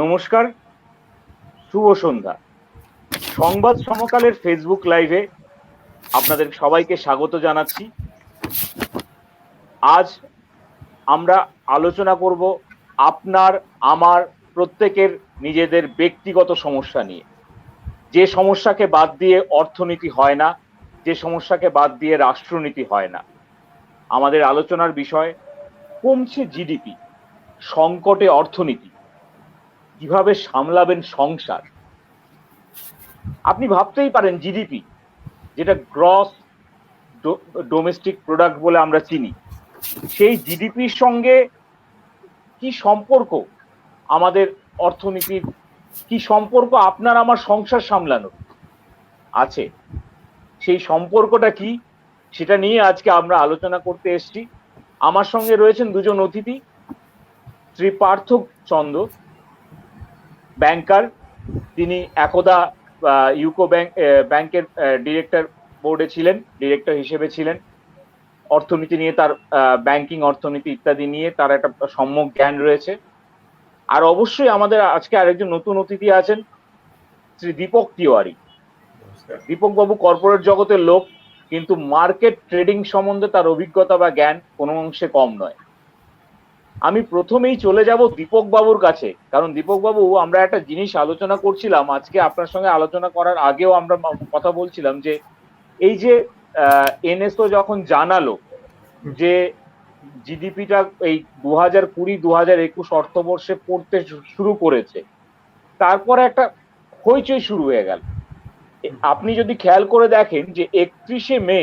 নমস্কার, শুভ সন্ধ্যা। সংবাদ সমকালের ফেসবুক লাইভে আপনাদের সবাইকে স্বাগত জানাচ্ছি। আজ আমরা আলোচনা করব আপনার, আমার, প্রত্যেকের নিজেদের ব্যক্তিগত সমস্যা নিয়ে। যে সমস্যাকে বাদ দিয়ে অর্থনীতি হয় না, যে সমস্যাকে বাদ দিয়ে রাষ্ট্রনীতি হয় না। আমাদের আলোচনার বিষয় কমছে জিডিপি, সংকটে অর্থনীতি, কিভাবে সামলাবেন সংসার। আপনি ভাবতেই পারেন জিডিপি, যেটা গ্রস ডোমেস্টিক প্রোডাক্ট বলে আমরা চিনি, সেই জিডিপির সঙ্গে কি সম্পর্ক আমাদের অর্থনীতির, কি সম্পর্ক আপনার আমার সংসার সামলানোর আছে, সেই সম্পর্কটা কি, সেটা নিয়ে আজকে আমরা আলোচনা করতে এসেছি। আমার সঙ্গে রয়েছেন দুজন অতিথি। শ্রী পার্থ চন্দ্র, ব্যাংকার, তিনি একদা ইউকো ব্যাংকের ডিরেক্টর বোর্ডে ছিলেন, ডিরেক্টর হিসেবে ছিলেন। অর্থনীতি নিয়ে তার, ব্যাংকিং, অর্থনীতি ইত্যাদি নিয়ে তার একটা সম্যক জ্ঞান রয়েছে। আর অবশ্যই আমাদের আজকে আরেকজন নতুন অতিথি আছেন, শ্রী দীপক তিওয়ারি। দীপক বাবু কর্পোরেট জগতের লোক, কিন্তু মার্কেট ট্রেডিং সম্বন্ধে তার অভিজ্ঞতা বা জ্ঞান কোনো অংশে কম নয়। আমি প্রথমেই চলে যাব দীপক বাবুর কাছে, কারণ দীপক বাবু, আমরা একটা জিনিস আলোচনা করছিলাম আজকে আপনার সঙ্গে, আলোচনা করার আগেও আমরা কথা বলছিলাম যে এই যে এনএসও যখন জানালো যে জিডিপিটা এই 2020-2021 অর্থবর্ষে পড়তে শুরু করেছে, তারপরে একটা হইচই শুরু হয়ে গেল। আপনি যদি খেয়াল করে দেখেন যে 31শে মে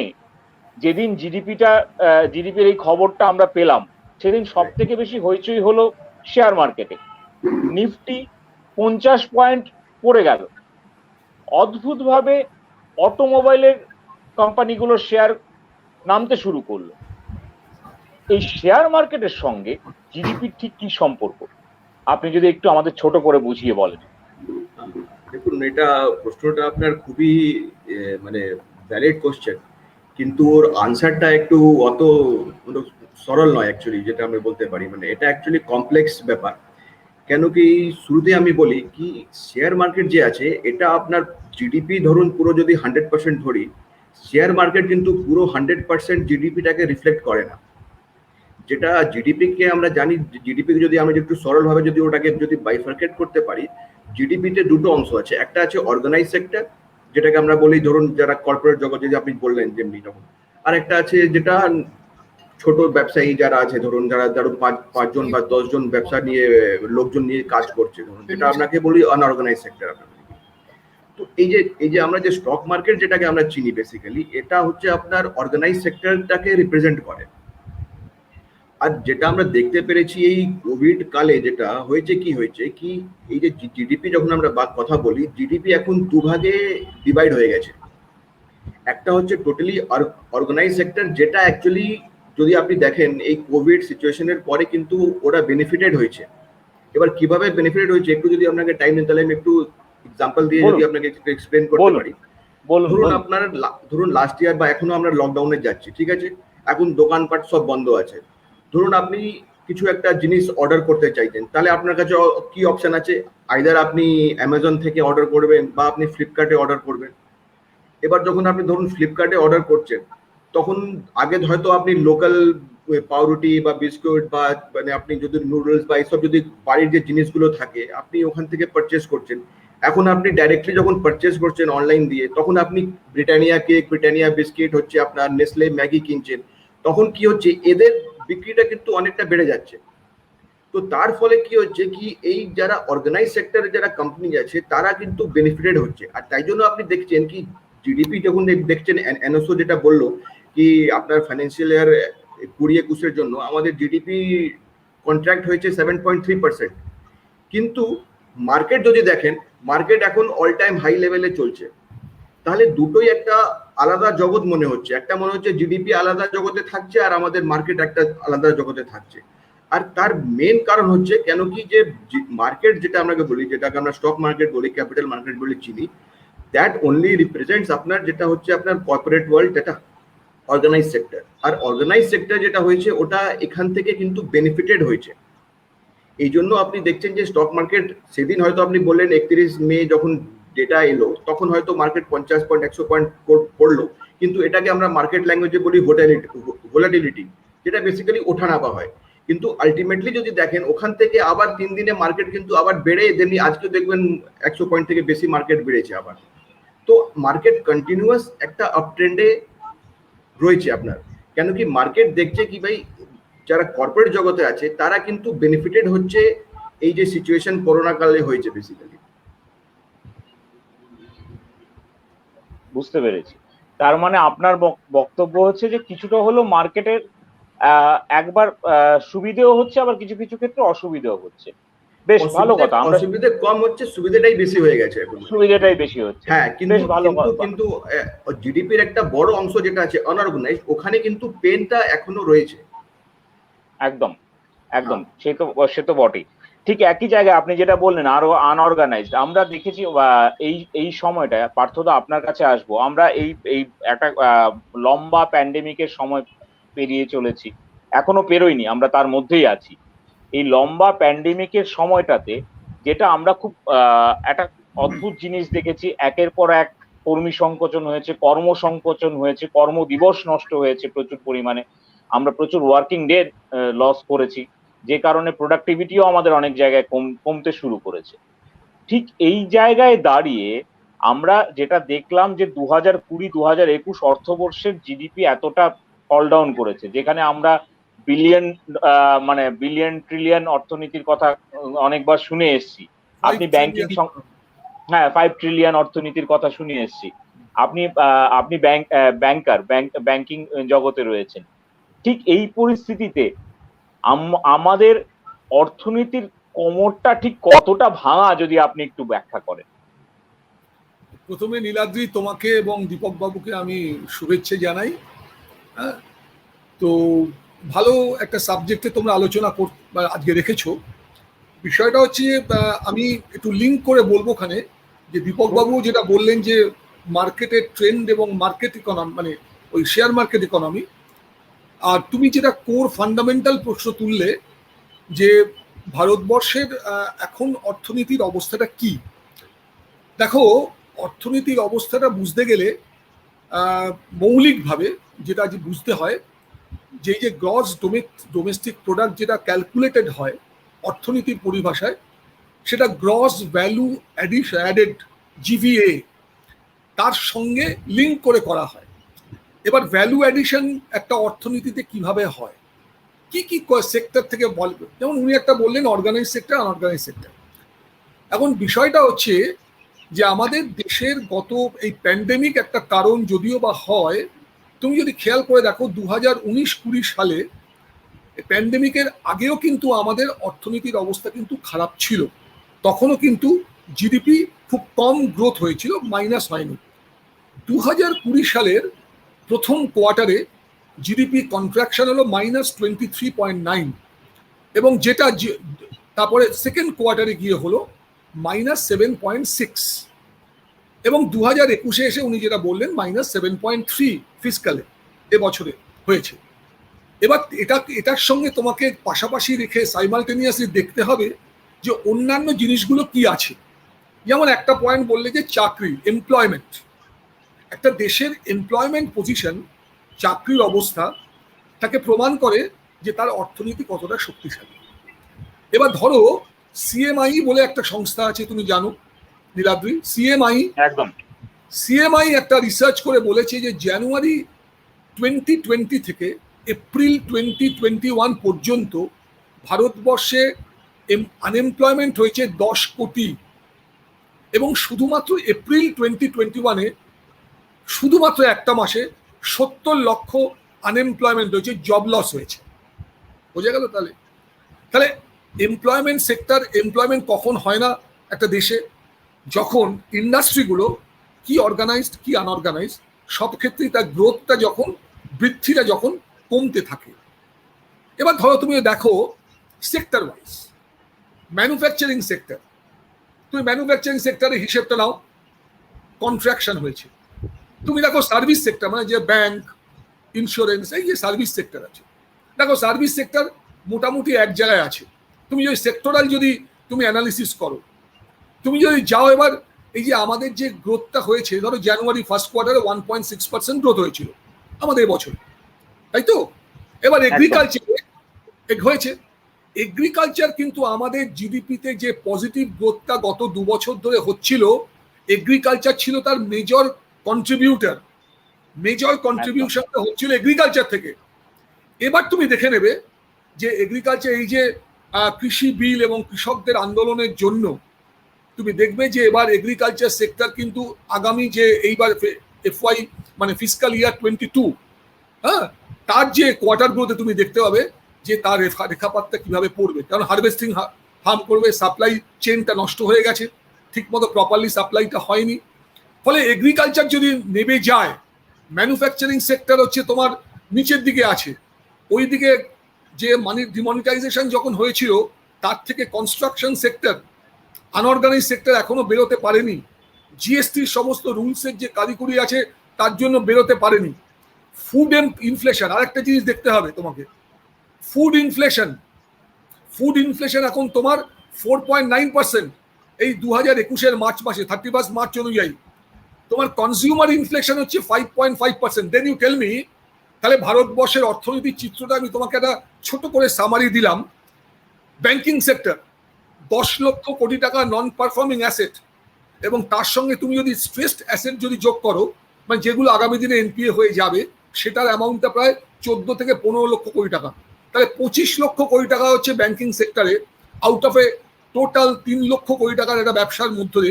যেদিন জিডিপির এই খবরটা আমরা পেলাম, সেদিন সব থেকে বেশি হইচই হলো শেয়ার মার্কেটে। নিফটি 50 পয়েন্ট পড়ে গেল। অদ্ভুতভাবে অটোমোবাইলের কোম্পানিগুলোর শেয়ার নামতে শুরু করলো। এই শেয়ার মার্কেটের সঙ্গে জিডিপির ঠিক কি সম্পর্ক, আপনি যদি একটু আমাদের ছোট করে বুঝিয়ে বলেন। দেখুন, এটা প্রশ্নটা আপনার খুবই মানে ভ্যালিড কোশ্চেন, কিন্তু ওর আনসারটা একটু অত সরল নয় অ্যাকচুয়ালি, যেটা আমি বলতে পারি। মানে এটা অ্যাকচুয়ালি কমপ্লেক্স ব্যাপার। কেন কি, শুরুতে আমি বলি কি, শেয়ার মার্কেট যে আছে এটা আপনার জিডিপি ধরুন পুরো যদি 100% ধরি, শেয়ার মার্কেট কিন্তু পুরো 100% জিডিপিটাকে রিফ্লেক্ট করে না। যেটা জিডিপিকে আমরা জানি, জিডিপিকে যদি আমরা একটু সরলভাবে যদি ওটাকে যদি বাইফার্কেট করতে পারি, জিডিপিতে দুটো অংশ আছে। একটা আছে অর্গানাইজ সেক্টর, যেটাকে আমরা বলি ধরুন যারা কর্পোরেট জগতে, যে আপনি বললেন যেমনি তখন। আর একটা আছে যেটা ছোট ব্যবসায়ী যারা আছে, ধরুন যারা ধরুন 5জন বা 10জন ব্যবসা নিয়ে লোকজন নিয়ে কাজ করছে, ধরুন যেটা আপনাকে বলি আনঅর্গানাইজ সেক্টর। তো এই যে আমরা যে স্টক মার্কেট যেটাকে আমরা চিনি, বেসিক্যালি এটা হচ্ছে আপনার অর্গানাইজ সেক্টরটাকে রিপ্রেজেন্ট করে। আর যেটা আমরা দেখতে পেরেছি এই কোভিড কালে যেটা হয়েছে কি এই যে জিডিপি যখন আমরা কথা বলি, জিডিপি এখন দুভাগে ডিভাইড হয়ে গেছে। একটা হচ্ছে টোটালি অর্গানাইজ সেক্টর, যেটা অ্যাকচুয়ালি যদি আপনি দেখেন এই কোভিড সিচুয়েশনের পরে কিন্তু ওরা বেনিফিটেড হয়েছে। এবার কিভাবে বেনিফিটেড হয়েছে একটু যদি আপনাকে টাইম দেন, তাহলে আমি একটু এক্সাম্পল দিয়ে যদি আপনাকে এক্সপ্লেন করতে পারি। ধরুন লাস্ট ইয়ার বা এখনো আমরা লকডাউনে যাচ্ছি, ঠিক আছে, এখন দোকানপাট সব বন্ধ আছে। ধরুন আপনি কিছু একটা জিনিস অর্ডার করতে চাইছেন, তাহলে আপনার কাছে কি অপশন আছে? আইদার আপনি অ্যামাজন থেকে অর্ডার করবেন বা আপনি ফ্লিপকার্টে অর্ডার করবেন। এবার যখন আপনি ধরুন ফ্লিপকার্টে অর্ডার করছেন, তখন আগে হয়তো আপনি লোকাল পাউরুটি বা বিস্কুট বা মানে আপনি যদি নুডলস বা এইসব যদি বাড়ির যে জিনিসগুলো থাকে আপনি ওখান থেকে পারচেস করছেন। এখন আপনি ডাইরেক্টলি যখন পারচেস করছেন অনলাইন দিয়ে, তখন আপনি ব্রিটানিয়া কেক, ব্রিটানিয়া বিস্কিট হচ্ছে আপনার, নেসলে ম্যাগি কিনছেন, তখন কি হচ্ছে এদের বিক্রিটা কিন্তু অনেকটা বেড়ে যাচ্ছে। তো তার ফলে কি হচ্ছে কি, এই যারা অর্গানাইজ সেক্টরে যারা কোম্পানি আছে তারা কিন্তু বেনিফিটেড হচ্ছে। আর তাই জন্য আপনি দেখছেন কি জিডিপি যখন দেখছেন, এনএসও যেটা বললো কি আপনার ফাইন্যান্সিয়াল ইয়ার 20-21 জন্য আমাদের জিডিপি কন্ট্রাক্ট হয়েছে 7.3%। কিন্তু মার্কেট যদি দেখেন, মার্কেট এখন অল টাইম হাই লেভেলে চলছে। তাহলে দুটোই একটা আলাদা জগৎ মনে হচ্ছে। একটা মনে হচ্ছে জিডিপি আলাদা জগতে থাকছে আর আমাদের মার্কেট একটা আলাদা জগতে থাকছে। আর তার মেন কারণ হচ্ছে কেন কি, যে মার্কেট যেটা আমরা বলি, যেটাকে আমরা স্টক মার্কেট বলি, ক্যাপিটাল মার্কেট বলে চিনি, দ্যাট অনলি রিপ্রেজেন্টস আপনার যেটা হচ্ছে আপনার কর্পোরেট ওয়ার্ল্ড, যেটা অর্গানাইজ সেক্টর। আর অর্গানাইজ সেক্টর যেটা হয়েছে ওটা এখান থেকে কিন্তু বেনিফিটেড হয়েছে। এই জন্য আপনি দেখছেন যে স্টক মার্কেট সেদিন হয়তো আপনি বললেন 31 মে যখন ডেটা এলো তখন হয়তো মার্কেট 50 পয়েন্ট 100 পয়েন্ট পড়লো, কিন্তু এটাকে আমরা মার্কেট ল্যাঙ্গুয়েজে বলি ভোলাটিলিটি, যেটা বেসিক্যালি ওঠানামা হয়। কিন্তু আলটিমেটলি যদি দেখেন ওখান থেকে আবার 3 দিনে মার্কেট কিন্তু আবার বেড়ে, তেমনি আজকে দেখবেন 100 পয়েন্ট থেকে বেশি মার্কেট বেড়েছে আবার। তো মার্কেট কন্টিনিউয়াস একটা আপ ট্রেন্ডে রয়েছে আপনার। কেন কি মার্কেট দেখছে কি ভাই যারা কর্পোরেট জগতে আছে তারা কিন্তু বেনিফিটেড হচ্ছে এই যে সিচুয়েশন করোনা কালে হয়েছে বেসিক্যালি। বুঝতে পেরেছি। তার মানে আপনার বক্তব্য হচ্ছে যে কিছুটা হলো মার্কেটের একবার সুবিধেও হচ্ছে, আবার কিছু কিছু ক্ষেত্রে অসুবিধাও হচ্ছে। বেশ ভালো কথা। আমরা অসুবিধা কম হচ্ছে, সুবিধাটাই বেশি হয়ে গেছে এখন। সুবিধাটাই বেশি হচ্ছে। হ্যাঁ, কিন্তু বেশ ভালো কথা। কিন্তু জিডিপির একটা বড় অংশ যেটা আছে অনঅর্গানাইজড, ওখানে কিন্তু পেনটা এখনো রয়েছে। একদম একদম, সে তো বটেই। ঠিক একই জায়গায় আপনি যেটা বললেন আরো আনঅর্গানাইজড, আমরা দেখেছি এই সময়টা পার্থদা আপনার কাছে আসবো। আমরা এই একটা লম্বা প্যান্ডেমিকের সময় পেরিয়ে চলেছি, এখনো পেরোইনি, আমরা তার মধ্যেই আছি। এই লম্বা প্যান্ডেমিকের সময়টাতে যেটা আমরা খুব একটা অদ্ভুত জিনিস দেখেছি, একের পর এক কর্মী সংকোচন হয়েছে, কর্মসংকোচন হয়েছে, কর্মদিবস নষ্ট হয়েছে প্রচুর পরিমাণে, আমরা প্রচুর ওয়ার্কিং ডে লস করেছি, যে কারণে প্রোডাক্টিভিটিও আমাদের অনেক জায়গায় কমতে শুরু করেছে। ঠিক এই জায়গায় দাঁড়িয়ে আমরা যেটা দেখলাম যে 2020-2021 অর্থবর্ষের জিডিপি এতটা ফল ডাউন করেছে, যেখানে আমরা বিলিয়ন ট্রিলিয়ন অর্থনীতির কথা অনেকবার শুনে এসেছি। আপনি ব্যাংকিং, হ্যাঁ 5 ট্রিলিয়ন অর্থনীতির কথা শুনে এসেছি। আপনি ব্যাংকিং জগতে রয়েছেন। ঠিক এই পরিস্থিতিতে আমাদের অর্থনীতির কোমরটা ঠিক কতটা ভাঙা, যদি আপনি একটু ব্যাখ্যা করেন। প্রথমে নীলাদ্রি, তোমাকে এবং দীপক বাবুকে আমি শুভেচ্ছা জানাই। হ্যাঁ, তো ভালো একটা সাবজেক্টে তোমরা আলোচনা আজকে রেখেছো। বিষয়টা হচ্ছে আমি একটু লিঙ্ক করে বলবো ওখানে, যে দীপক বাবু যেটা বললেন যে মার্কেটের ট্রেন্ড এবং মার্কেট ইকোনমি, মানে ওই শেয়ার মার্কেট ইকোনমি, আর তুমি যেটা কোর ফান্ডামেন্টাল প্রশ্ন তুললে যে ভারতবর্ষের এখন অর্থনীতির অবস্থাটা কি। দেখো, অর্থনীতির অবস্থাটা বুঝতে গেলে মৌলিকভাবে যেটা বুঝতে হয়, যে গ্রস ডোমেস্টিক প্রোডাক্ট যেটা ক্যালকুলেটেড হয় অর্থনীতির পরিভাষায়, সেটা গ্রস ভ্যালু অ্যাডেড, জিভিএ, তার সঙ্গে লিঙ্ক করে করা হয়। এবার ভ্যালু অ্যাডিশন একটা অর্থনীতিতে কিভাবে হয়, কি কি সেক্টর থেকে বলবে, যেমন উনি একটা বললেন অর্গানাইজ সেক্টর, আনঅর্গানাইজ সেক্টর। এখন বিষয়টা হচ্ছে যে আমাদের দেশের গত এই প্যান্ডেমিক একটা কারণ যদিও বা হয়, তুমি যদি খেয়াল করে দেখো 2019-20 সালে প্যান্ডেমিকের আগেও কিন্তু আমাদের অর্থনীতির অবস্থা কিন্তু খারাপ ছিল, তখনও কিন্তু জিডিপি খুব কম গ্রোথ হয়েছিল, মাইনাস হয়নি। 2020 সালের প্রথম কোয়ার্টারে জিডিপি কন্ট্রাকশন হলো -23.9, এবং যেটা তারপরে সেকেন্ড কোয়ার্টারে গিয়ে হলো -7.6, এবং 2021-এ এসে উনি যেটা বললেন -7.3 ফিসকালে এবছরে হয়েছে। এবার এটার সঙ্গে তোমাকে পাশাপাশি রেখে সাইমালটেনিয়াসলি দেখতে হবে যে অন্যান্য জিনিসগুলো কি আছে। যেমন একটা পয়েন্ট বললে যে চাকরি, এমপ্লয়মেন্ট, একটা দেশের এমপ্লয়মেন্ট পজিশন, চাকরির অবস্থা তাকে প্রমাণ করে যে তার অর্থনীতি কতটা শক্তিশালী। এবার ধরো সিএমআই বলে একটা সংস্থা আছে, তুমি জানো নীলাদ্রি, সিএমআই একটা রিসার্চ করে বলেছে যে জানুয়ারি 2020 থেকে এপ্রিল 2021 পর্যন্ত ভারতবর্ষে আনএমপ্লয়মেন্ট হয়েছে 10 কোটি, এবং শুধুমাত্র এপ্রিল 2021-এ শুধুমাত্র একটা মাসে 70 লক্ষ আনএমপ্লয়মেন্ট হয়েছে, জব লস হয়েছে। বোঝা গেল? তাহলে এমপ্লয়মেন্ট সেক্টর, এমপ্লয়মেন্ট কখন হয় না একটা দেশে? যখন ইন্ডাস্ট্রিগুলো কি অর্গানাইজড কি আনঅর্গানাইজড, সব ক্ষেত্রেই তার গ্রোথটা যখন, বৃদ্ধিটা যখন কমতে থাকে। এবার ধরো তুমি দেখো সেক্টর ওয়াইজ, ম্যানুফ্যাকচারিং সেক্টর, তুমি ম্যানুফ্যাকচারিং সেক্টরের হিসেবটা নাও, কন্ট্রাকশন হয়েছে। তুমি দেখো সার্ভিস সেক্টর, মানে যে ব্যাংক, ইন্স্যুরেন্স, এই যে সার্ভিস সেক্টর আছে, দেখো সার্ভিস সেক্টর মোটামুটি এক জায়গায় আছে, তুমি যদি সেক্টরাল যদি তুমি অ্যানালিসিস করো, তুমি যদি যাও এবার এই যে আমাদের যে গ্রোথটা হয়েছে, ধরো জানুয়ারি ফার্স্ট কোয়ার্টারে 1.6% গ্রোথ হয়েছিল আমাদের বছরে, তাই তো? এবার এগ্রিকালচার হয়েছে, এগ্রিকালচার কিন্তু আমাদের জিডিপিতে যে পজিটিভ গ্রোথটা গত 2 বছর ধরে হচ্ছিল, এগ্রিকালচার ছিল তার মেজর কন্ট্রিবিউশনটা হচ্ছিল এগ্রিকালচার থেকে। এবার তুমি দেখে নেবে যে এগ্রিকালচার এই যে কৃষি বিল এবং কৃষকদের আন্দোলনের জন্য তুমি দেখবে যে এবার এগ্রিকালচার সেক্টর কিন্তু আগামী যে এইবার FY মানে ফিসকাল ইয়ার 22, হ্যাঁ, তার যে কোয়ার্টারগুলোতে তুমি দেখতে পাবে যে তার রেখাপাতটা কিভাবে পড়বে, কারণ হারভেস্টিং হার্ম করবে, সাপ্লাই চেনটা নষ্ট হয়ে গেছে, ঠিকমতো প্রপারলি সাপ্লাইটা হয়নি। ফলে এগ্রিকালচার যদি নেমে যায়, ম্যানুফ্যাকচারিং সেক্টর হচ্ছে তোমার নিচের দিকে আছে, ওই দিকে যে মানি ডিমনিটাইজেশন যখন হয়েছিল তার থেকে কনস্ট্রাকশন সেক্টর, আনঅর্গানাইজ সেক্টর এখনো বেরোতে পারেনি, জিএসটির সমস্ত রুলসের যে কারিকুরি আছে তার জন্য বেরোতে পারেনি। ফুড ইনফ্লেশন, আরেকটা জিনিস দেখতে হবে তোমাকে, ফুড ইনফ্লেশন এখন তোমার 4.9%, এই 2021 মার্চ মাসে 31 মার্চ অনুযায়ী। তোমার কনজিউমার ইনফ্লেশন হচ্ছে 5.5%। দেন ইউ টেল মি, তাহলে ভারতবর্ষের অর্থনীতির চিত্রটা আমি তোমাকে একটা ছোট করে সামারি দিলাম। ব্যাংকিং সেক্টর 10 লক্ষ কোটি টাকা নন পারফর্মিং অ্যাসেট, এবং তার সঙ্গে তুমি যদি স্ট্রেসড অ্যাসেট যদি যোগ করো, মানে যেগুলো আগামী দিনে এনপিএ হয়ে যাবে, সেটার অ্যামাউন্টটা প্রায় 14 থেকে 15 লক্ষ কোটি টাকা। তাহলে 25 লক্ষ কোটি টাকা হচ্ছে ব্যাংকিং সেক্টরে, out of A total 3 lakh crore টাকার একটা ব্যবসার মধ্যে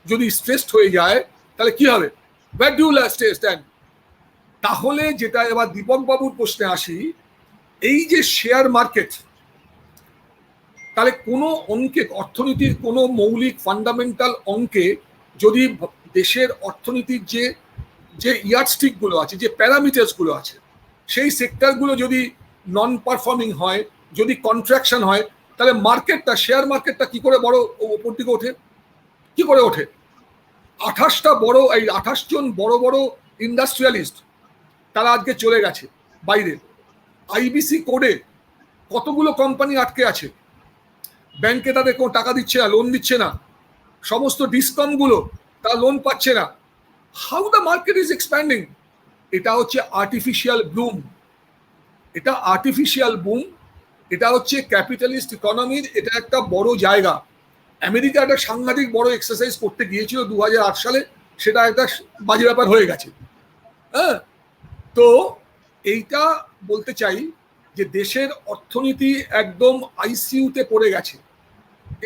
যদি স্ট্রেসড হয়ে যায়, তাহলে কি হবে? Where do you stand? তাহলে যেটা এবার দীপক বাবুর প্রশ্নে আসি, এই যে শেয়ার মার্কেট, তাহলে কোনো অঙ্কে, অর্থনীতির কোনো মৌলিক ফান্ডামেন্টাল অঙ্কে যদি দেশের অর্থনীতির যে ইয়ার্ডস্টিকগুলো আছে, যে প্যারামিটার্সগুলো আছে, সেই সেক্টরগুলো যদি নন পারফর্মিং হয়, যদি কন্ট্রাকশন হয়, তাহলে মার্কেটটা, শেয়ার মার্কেটটা কি করে বড় ওপর দিকে ওঠে? কি করে ওঠে? 28 জন বড় বড় ইন্ডাস্ট্রিয়ালিস্ট তারা আজকে চলে গেছে বাইরে। আইবিসি কোডে কতগুলো কোম্পানি আটকে আছে, ব্যাংকে তাদের কোনো টাকা দিচ্ছে না, লোন দিচ্ছে না, সমস্ত ডিসকাউন্টগুলো তারা লোন পাচ্ছে না। How the market is expanding? এটা হচ্ছে আর্টিফিশিয়াল বুম, এটা হচ্ছে ক্যাপিটালিস্ট ইকোনমির এটা একটা বড় জায়গা। আমেরিকা একটা সাংঘাতিক বড় এক্সারসাইজ করতে গিয়েছিল 2008 সালে, সেটা একটা বাজে ব্যাপার হয়ে গেছে। হ্যাঁ, তো এইটা বলতে চাই যে দেশের অর্থনীতি একদম আইসিইউতে পড়ে গেছে,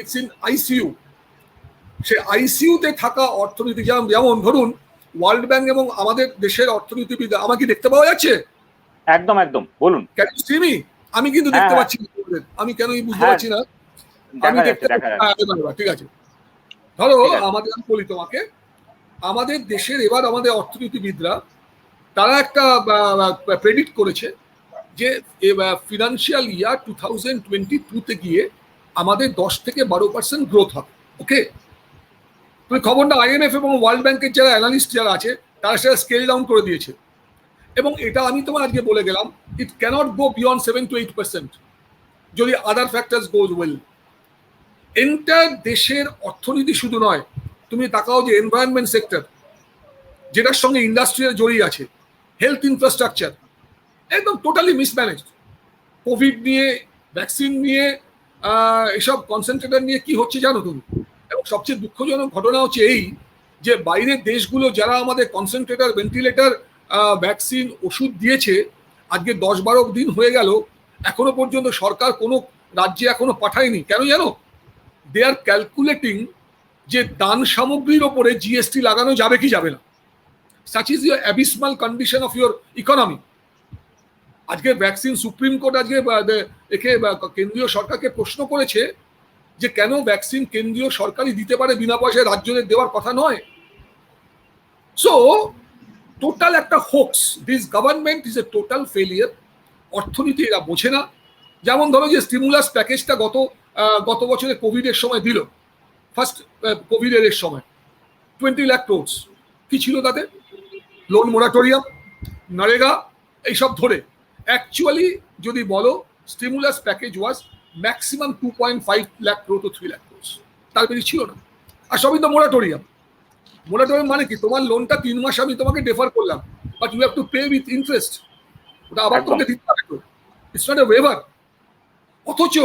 ইটস ইন আইসিইউ। সে আইসিইউতে থাকা অর্থনীতি, যেমন ধরুন ওয়ার্ল্ড ব্যাংক এবং আমাদের দেশের অর্থনীতিবিদ, আমাকে দেখতে পাওয়া যাচ্ছে? একদম বলুন। Can you see me? আমি কিন্তু দেখতে পাচ্ছি না, আমি কেন বুঝতে পারছি না। আমি দেখতে ঠিক আছে। ধরো আমাদের, আমি বলি তোমাকে, আমাদের দেশের এবার আমাদের অর্থনীতিবিদরা তারা একটা প্রেডিক্ট করেছে যে ফিনান্সিয়াল ইয়ার 2022-তে গিয়ে আমাদের 10 থেকে 12% গ্রোথ হবে। ওকে, তুমি খবরটা IMF এবং ওয়ার্ল্ড ব্যাংকের যারা অ্যানালিস্ট যারা আছে তারা সেটা স্কেল ডাউন করে দিয়েছে, এবং এটা আমি তোমার আজকে বলে গেলাম, ইট ক্যানট গো বিয়ন্ড 7 to 8% যদি আদার ফ্যাক্টরস গোজ ওয়েল। এন্টার দেশের অর্থনীতি শুধু নয়, তুমি তাকাও যে এনভায়রনমেন্ট সেক্টর, যেটার সঙ্গে ইন্ডাস্ট্রিয়াল জড়িয়ে আছে, হেলথ ইনফ্রাস্ট্রাকচার, একদম টোটালি মিসম্যানেজড। কোভিড নিয়ে, ভ্যাকসিন নিয়ে, এসব কনসেন্ট্রেটর নিয়ে কি হচ্ছে জানো তুমি? এবং সবচেয়ে দুঃখজনক ঘটনা হচ্ছে এই যে বাইরের দেশগুলো যারা আমাদের কনসেন্ট্রেটর, ভেন্টিলেটর, ভ্যাকসিন, ওষুধ দিয়েছে, আজকে 10-12 দিন হয়ে গেল, এখনো পর্যন্ত সরকার কোনো রাজ্যে এখনো পাঠায়নি। কেন জানো? দে আর ক্যালকুলেটিং যে দান সামগ্রীর ওপরে জিএসটি লাগানো যাবে কি যাবে না। Such is your abysmal condition of your economy. আজকে ভ্যাকসিন, সুপ্রিম কোর্ট আজকে একে কেন্দ্রীয় সরকারকে প্রশ্ন করেছে যে কেন ভ্যাকসিন কেন্দ্রীয় সরকারই দিতে পারে, বিনা পয়সায় রাজ্যদের দেওয়ার কথা নয়। সো টোটাল একটা hoax, this government is a total failure. অর্থনীতি এরা বোঝে না। যেমন ধরো যে স্টিমুলাস প্যাকেজটা গত বছরে কোভিডের সময় দিল, ফার্স্ট কোভিডের সময় 20 লাখ ক্রোড়স। কি ছিল তাতে? লোন মোরাটোরিয়াম, নরেগা, এইসব ধরে। অ্যাকচুয়ালি যদি বলো, stimulus package was maximum 2.5 lakh crore to 3 lakh crore, তার বেশি ছিল না। আর সবই তো মোরাটোরিয়াম। মোরাটোরিয়াম মানে কি, তোমার লোনটা 3 মাস আমি তোমাকে ডেফার করলাম, but you have to pay with interest, ওটা আবার একদম। তোমাকে দিতে হবে তো, ইটস নট এ ওয়েভার। অথচ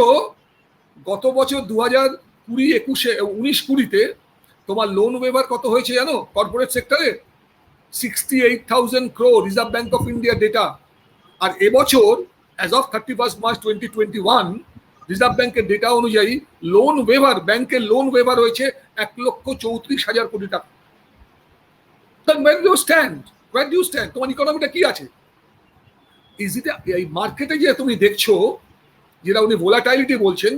গত বছর 2019-20 তোমার লোন ওয়েভার কত হয়েছে জানো কর্পোরেট সেক্টরে? 68,000 crore, reserve bank of India data. আর এবছর অ্যাজ অফ 31 মার্চ 2021 রিজার্ভ ব্যাংকের ডেটা অনুযায়ী লোন ওয়েভার, ব্যাংকের লোন ওয়েভার হয়েছে 1,34,000 কোটি টাকা। where do you stand? Where do you stand? তোমার ইকোনমিটা কি আছে? ইজ ইট, এই মার্কেটে যে তুমি দেখছো যেটা উনি ভোলাটাইলিটি বলছেন,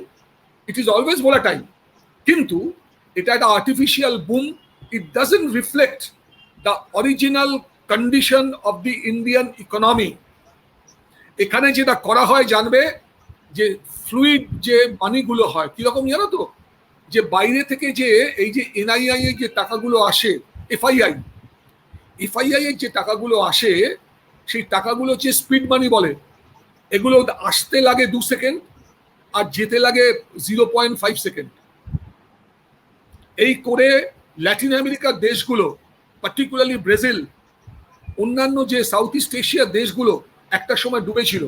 ইট ইজ অলওয়েজ ভোলাটাইল, কিন্তু এটা একটা artificial broom. It doesn't reflect the original condition of the Indian economy. এখানে যেটা করা হয় জানবে, যে ফ্লুইড যে মানিগুলো হয় কিরকম জানো তো, যে বাইরে থেকে যে এই যে এনআইআই এর যে টাকাগুলো আসে, এফআইআই এর যে টাকাগুলো আসে, সেই টাকাগুলো হচ্ছে স্পিড মানি বলে। এগুলো আসতে লাগে 2 সেকেন্ড আর যেতে লাগে 0.5 সেকেন্ড। এই করে ল্যাটিন আমেরিকার দেশগুলো, পার্টিকুলারলি ব্রাজিল, অন্যান্য যে সাউথ ইস্ট এশিয়ার দেশগুলো একটা সময় ডুবেছিল।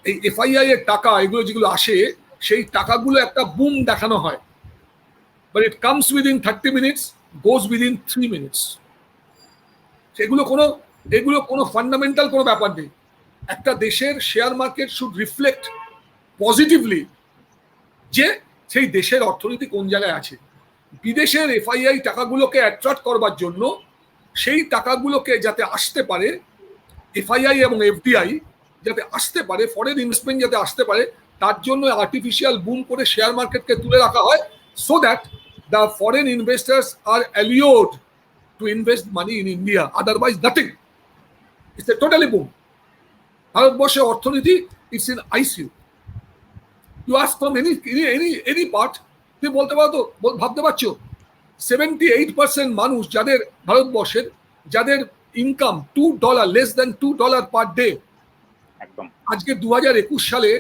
এই এফআইআই এর টাকা এগুলো যেগুলো আসে, সেই টাকাগুলো একটা বুম দেখানো হয়, but it comes within 30 minutes, goes within 3 minutes. এগুলো কোনো ফান্ডামেন্টাল কোনো ব্যাপার নেই। একটা দেশের share market should reflect positively যে সেই দেশের অর্থনীতি কোন জায়গায় আছে। বিদেশের এফআইআই টাকাগুলোকে অ্যাট্রাক্ট করবার জন্য, সেই টাকাগুলোকে যাতে আসতে পারে, এফআইআই এবং এফডিআই যাতে আসতে পারে, ফরেন ইনভেস্টমেন্ট যাতে আসতে পারে, তার জন্য আর্টিফিশিয়াল বুম করে শেয়ার মার্কেটকে তুলে রাখা হয়, so that the foreign investors are allowed to invest money in India, otherwise nothing. It's a totally boom. ভারতবর্ষের অর্থনীতি it's in ICU. You ask from any part, তুমি বলতে পারো তো, ভাবতে পারছো 78% মানুষ যাদের ভারতবর্ষের, যাদের income $2, less than $2 per day. একদম। আজকে 2021 সালে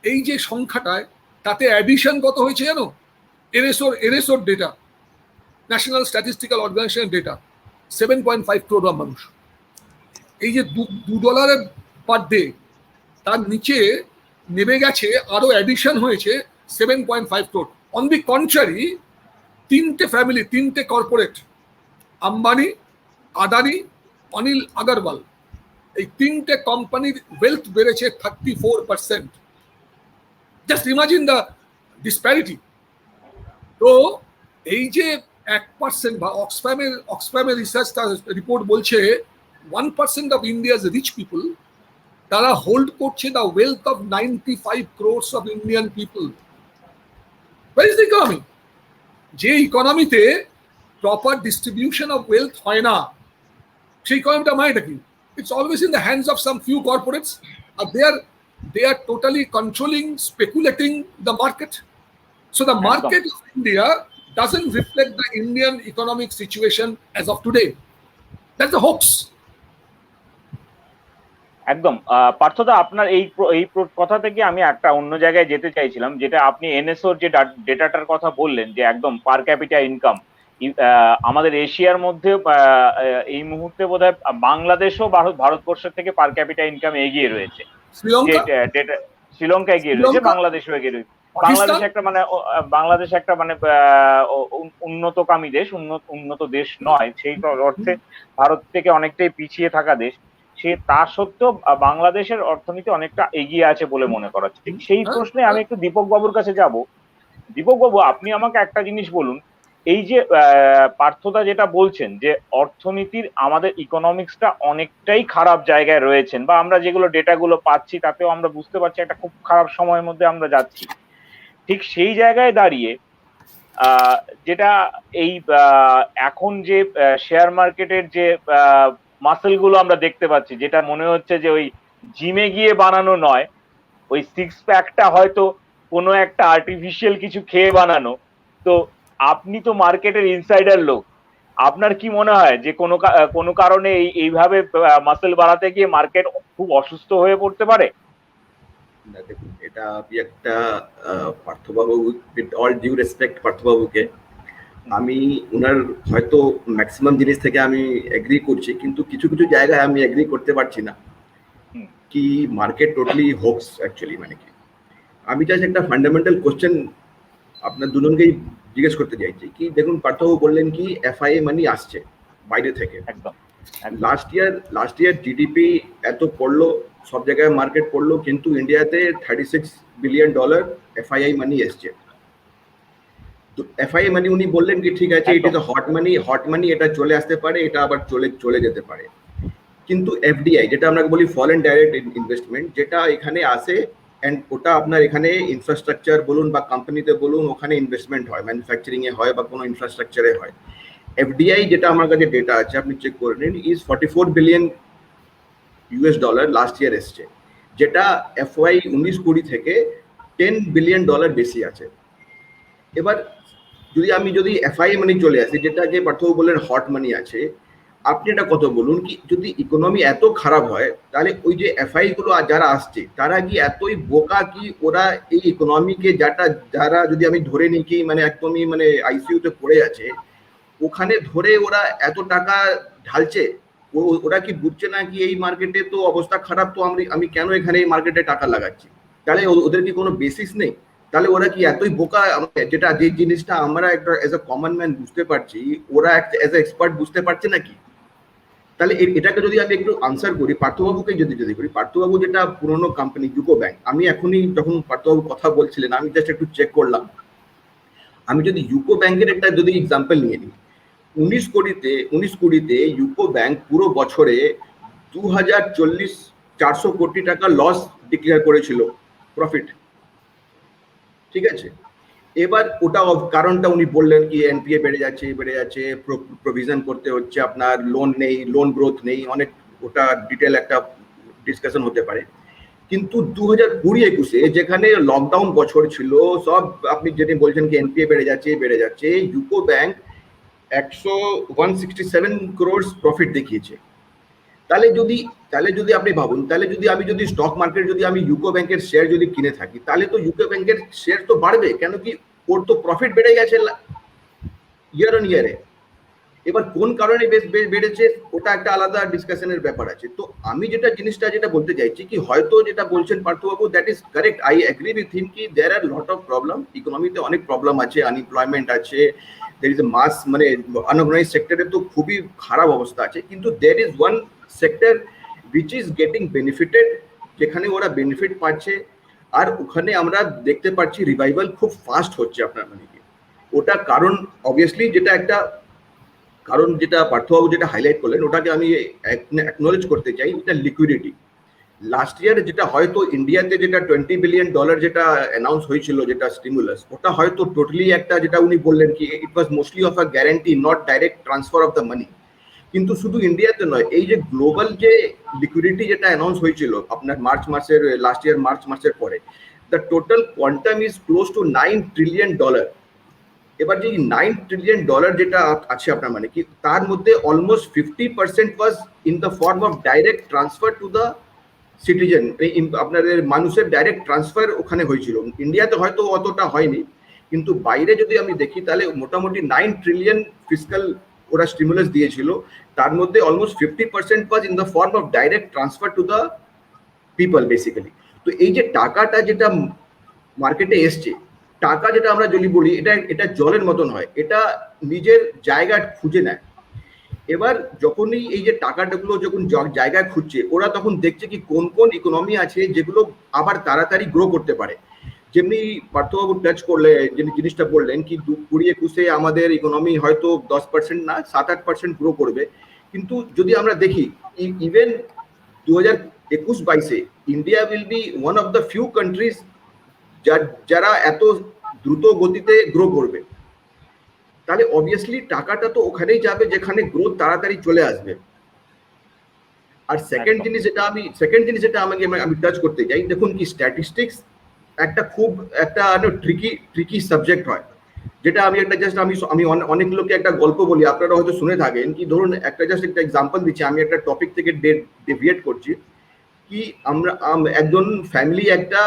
এই যে সংখ্যাটায়, তাতে অ্যাডিশন কত হয়েছে জানো? এনএসওর data, national statistical organisation data, 7.5 crore মানুষ। এই যে $2 পার ডে, তার নিচে নেমে গেছে, আরো অ্যাডিশন হয়েছে 7.5 crore। অন দি কন্ট্রারি, 3টে ফ্যামিলি, 3টে কর্পোরেট, আম্বানি, আদানি, অনিল আগরওয়াল, এই 3টে কোম্পানির ওয়েলথ বেড়েছে 34%। Just imagine the disparity. তো এই যে 1% বা অক্সফ্যামের রিসার্চ রিপোর্ট বলছে 1% অফ ইন্ডিয়াজ রিচ পিপল, তারা হোল্ড করছে the wealth of 95 crores of Indian people. Where is the economy? যে ইকোনমিতে প্রপার ডিস্ট্রিবিউশন অফ ওয়েলথ হয় না, সেই ইকোনমিটা মানেটা কি? It's always in the hands of some few corporates, and they are totally controlling, speculating the market. So the market of India doesn't reflect the Indian economic situation as of today. That's a hoax. একদম। পার্থদা, আপনার এই কথা থেকে আমি একটা অন্য জায়গায় যেতে চাইছিলাম, যেটা আপনি এনএসওর যে ডেটাটার কথা বললেন, যে একদম পার ক্যাপিটা ইনকাম আমাদের এশিয়ার মধ্যে এই মুহূর্তে বোধহয় বাংলাদেশও ভারতবর্ষের থেকে পার ক্যাপিটা ইনকাম এগিয়ে রয়েছে। শ্রীলঙ্কা এগিয়ে রয়েছে, বাংলাদেশও এগিয়ে রয়েছে। বাংলাদেশ একটা মানে উন্নতকামী দেশ, উন্নত দেশ নয়, সেই অর্থে ভারত থেকে অনেকটাই পিছিয়ে থাকা দেশ। তা সত্ত্বেও বাংলাদেশের অর্থনীতি অনেকটা এগিয়ে আছে বলে মনে করা হচ্ছে। সেই প্রশ্নে আমি একটু দীপক বাবুর কাছে যাব। দীপক বাবু, আপনি আমাকে একটা জিনিস বলুন, এই যে পার্থদা যেটা বলছেন যে অর্থনীতির, আমাদের ইকোনমিক্সটা অনেকটাই খারাপ জায়গায় রয়েছেন, বা আমরা যেগুলো ডেটাগুলো পাচ্ছি তাতেও আমরা বুঝতে পারছি একটা খুব খারাপ সময়ের মধ্যে আমরা যাচ্ছি। ঠিক সেই জায়গায় দাঁড়িয়ে যেটা এই এখন যে শেয়ার মার্কেটের যে মাসেল গুলো আমরা দেখতে পাচ্ছি, যেটা মনে হচ্ছে যে ওই জিমে গিয়ে বানানো নয়, ওই 6 প্যাকটা হয়তো কোনো একটা আর্টিফিশিয়াল কিছু খেয়ে বানানো। তো আপনি তো মার্কেটের ইনসাইডার লোক, আপনার কি মনে হয় যে কোনো কারণে এইভাবে মাসেল বাড়াতে গিয়ে মার্কেট খুব অসুস্থ হয়ে পড়তে পারে? না দেখুন, এটা আপনি একটা পার্থবাবু, উইথ অল ডিউ রেসপেক্ট পার্থবাবুকে, আমি উনার হয়তো ম্যাক্সিমাম জিনিস থেকে আমি এগ্রি করছি, কিন্তু কিছু কিছু জায়গায় আমি এগ্রি করতে পারছি না কি মার্কেট টোটালি হোক্স অ্যাকচুয়ালি মানে কি। আমি জাস্ট একটা ফান্ডামেন্টাল কোশ্চেন আপনার দুজনকেই জিজ্ঞেস করতে চাইছি কি, দেখুন পার্থবাবু বললেন কি এফআইএ মানি আসছে বাইরে থেকে, একদম লাস্ট ইয়ার জিডিপি এত পড়লো, সব জায়গায় মার্কেট পড়লো, কিন্তু ইন্ডিয়াতে $36 বিলিয়ন এফআইআই মানি এসছে। তো এফআইআই মানি উনি বললেন কি ঠিক আছে, এটা তো হট মানি, এটা চলে আসতে পারে, এটা আবার চলে যেতে পারে। কিন্তু এফডিআই যেটা আমরা বলি ফরেন ডাইরেক্ট ইনভেস্টমেন্ট, যেটা এখানে আসে অ্যান্ড ওটা আপনার এখানে ইনফ্রাস্ট্রাকচার বলুন বা কোম্পানিতে বলুন, ওখানে ইনভেস্টমেন্ট হয়, ম্যানুফ্যাকচারিং এ হয় বা কোনো ইনফ্রাস্ট্রাকচারে হয়। এফডিআই যেটা আমার কাছে ডেটা আছে, আপনি চেক করে নিন, ইজ $44 বিলিয়ন লাস্ট ইয়ার এসছে, যেটা FY 19-20 থেকে $10 বিলিয়ন বেশি আছে। এবার যদি এফআইএ মানি চলে আসে, যেটা যে পার্থবাবু বললেন হট মানি আছে, আপনি এটা কত বলুন কি যদি ইকোনমি এত খারাপ হয়, তাহলে ওই যে এফআই গুলো যারা আসছে তারা কি এতই বোকা কি ওরা এই ইকোনমিকে যারা যদি আমি ধরে নিই কি মানে একদমই মানে আইসিইউতে পড়ে আছে, ওখানে ধরে ওরা এত টাকা ঢালছে, ওরা কি বুঝছে না কি এই মার্কেটে তো অবস্থা খারাপ, তো আমি কেন এখানে এই মার্কেটে টাকা লাগাচ্ছি? তাহলে ওদের কি কোনো বেসিস নেই? তাহলে ওরা কি এতই বোকা, যেটা যে জিনিসটা আমরা একটা এজ এ কমন ম্যান বুঝতে পারছি, ওরা এজ এ এক্সপার্ট বুঝতে পারছে নাকি? তাহলে এটাকে যদি আমি একটু আনসার করি, পার্থবাবুকে যদি করি, পার্থবাবু যেটা পুরনো কোম্পানি ইউকো ব্যাংক, আমি এখনই যখন পার্থবাবু কথা বলছিলেন আমি জাস্ট একটু চেক করলাম, আমি যদি ইউকো ব্যাংকের একটা যদি এক্সাম্পল নিয়ে নিই, 19-20 ইউকো ব্যাংক পুরো বছরে 400 কোটি টাকা লস ডিক্লেয়ার করেছিল, প্রফিট, ঠিক আছে। এবার ওটা কারণটা উনি বললেন কি এনপিএ বেড়ে যাচ্ছে, প্রভিশন করতে হচ্ছে, আপনার লোন নেই, লোন গ্রোথ নেই, অনেক ওটা ডিটেল একটা ডিসকাশন হতে পারে। কিন্তু 2020-21 যেখানে লকডাউন বছর ছিল, সব আপনি যেটা বলছেন কি এনপিএ বেড়ে যাচ্ছে, ইউকো ব্যাংক 167 crore প্রফিট দেখিয়েছে। তাহলে যদি আপনি ভাবুন, তাহলে যদি স্টক মার্কেট যদি আমি ইউকো ব্যাংকের শেয়ার যদি কিনে থাকি, তাহলে তো ইউকো ব্যাংকের শেয়ার তো বাড়বে, কেন কি ওর তো প্রফিট বেড়ে গেছে ইয়ার অন ইয়ারে। এবার কোন কারণে বেড়েছে ওটা একটা আলাদা ডিসকাশনের ব্যাপার আছে। তো আমি যেটা বলতে চাইছি কি, হয়তো যেটা বলছেন পার্থবাবু that is correct, I agree with him কি there R lot of problem, ইকোনমিতে অনেক প্রবলেম আছে, আনএমপ্লয়মেন্ট আছে, there is a mass মানে unorganized সেক্টরে তো খুবই খারাপ অবস্থা আছে, কিন্তু there is one sector which is getting benefited, যেখানে ওরা বেনিফিট পাচ্ছে, আর ওখানে আমরা দেখতে পাচ্ছি রিভাইভাল খুব ফাস্ট হচ্ছে আপনার মানে কি। ওটা কারণ অবভিয়াসলি যেটা পার্থবাবু যেটা হাইলাইট করলেন, ওটাকে আমি অ্যাকনোলেজ করতে চাই, এটা লিকুইডিটি। লাস্ট ইয়ার যেটা হয়তো ইন্ডিয়াতে যেটা $20 বিলিয়ন যেটা অ্যানাউন্স হয়েছিল, যেটা স্টিমুলাস, ওটা হয়তো টোটালি একটা যেটা উনি বললেন কি it was mostly of a guarantee, not direct transfer of the money. কিন্তু শুধু ইন্ডিয়াতে নয়, এই যে গ্লোবাল যে লিকুইডিটি যেটা অ্যানাউন্স হয়েছিল আপনার লাস্ট ইয়ার মার্চ মাসের পরে, the total quantum is close two $9 trillion. এবার যে $9 ট্রিলিয়ন যেটা আছে আপনার মানে কি, তার মধ্যে almost 50% was in the form of direct transfer to the citizen, আপনাদের মানুষের ডাইরেক্ট ট্রান্সফার ওখানে হয়েছিল। ইন্ডিয়াতে হয়তো অতটা হয়নি, কিন্তু বাইরে যদি আমি দেখি তাহলে মোটামুটি 9 ট্রিলিয়ন ফিসকাল ওরা স্টিমুলাস দিয়েছিল, তার মধ্যে almost 50% was in the form of direct transfer to the people basically. তো এই যে টাকাটা যেটা মার্কেটে এসছে, টাকা যেটা আমরা যদি বলি এটা জলের মতন হয়, এটা নিজের জায়গা খুঁজে নেয়। এবার যখনই এই যে টাকাগুলো যখন জায়গায় খুঁজছে, ওরা তখন দেখছে কি কোন কোন ইকোনমি আছে যেগুলো আবার তাড়াতাড়ি গ্রো করতে পারে। যেমনি পার্থবাবু টাচ করলে যে জিনিসটা বললেন কি 20-21 আমাদের ইকোনমি হয়তো 10% না 7-8% গ্রো করবে, কিন্তু যদি আমরা দেখি even 2021-22 India will be one of the few countries যারা এত দ্রুত গতিতে গ্রো করবে। তাহলে অবভিয়াসলি টাকাটা তো ওখানেই যাবে যেখানে গ্রোথ তাড়াতাড়ি চলে আসবে। আর সেকেন্ড জিনিস যেটা আমি টাচ করতে চাই, দেখুন কি স্ট্যাটিস্টিক্স একটা খুব একটা ট্রিকি সাবজেক্ট হয়, যেটা আমি অনেক লোককে একটা গল্প বলি, আপনারা হয়তো শুনে থাকেন কি, ধরুন একটা এক্সাম্পল দিচ্ছি, আমি একটা টপিক থেকে ডেভিয়েট করছি। কি আমরা একজন ফ্যামিলি একটা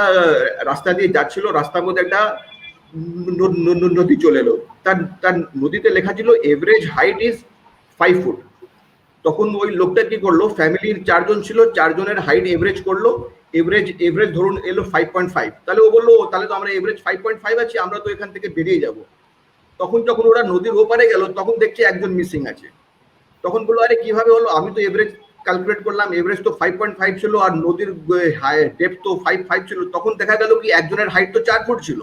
রাস্তা দিয়ে যাচ্ছিল, রাস্তার মধ্যে একটা নদী চলে এলো, তার তার নদীতে লেখা ছিল এভারেজ হাইট ইজ 5 ফুট। তখন ওই লোকটা কি করলো, ফ্যামিলির 4 জন ছিল, 4 জনের হাইট এভারেজ করলো, এভারেজ ধরুন এলো 5.5, তাহলে ও বললো তাহলে তো আমরা এভারেজ 5.5 আছি, আমরা তো এখান থেকে বেরিয়ে যাব। তখন যখন ওরা নদীর ওপারে গেল তখন দেখছে একজন মিসিং আছে। তখন বললো আরে কিভাবে হলো, আমি তো এভারেজ ক্যালকুলেট করলাম, এভারেজ তো 5.5 ছিল আর নদীর ডেপথ তো 5.5 ছিল। তখন দেখা গেল কি একজনের হাইট তো 4 ফুট ছিল।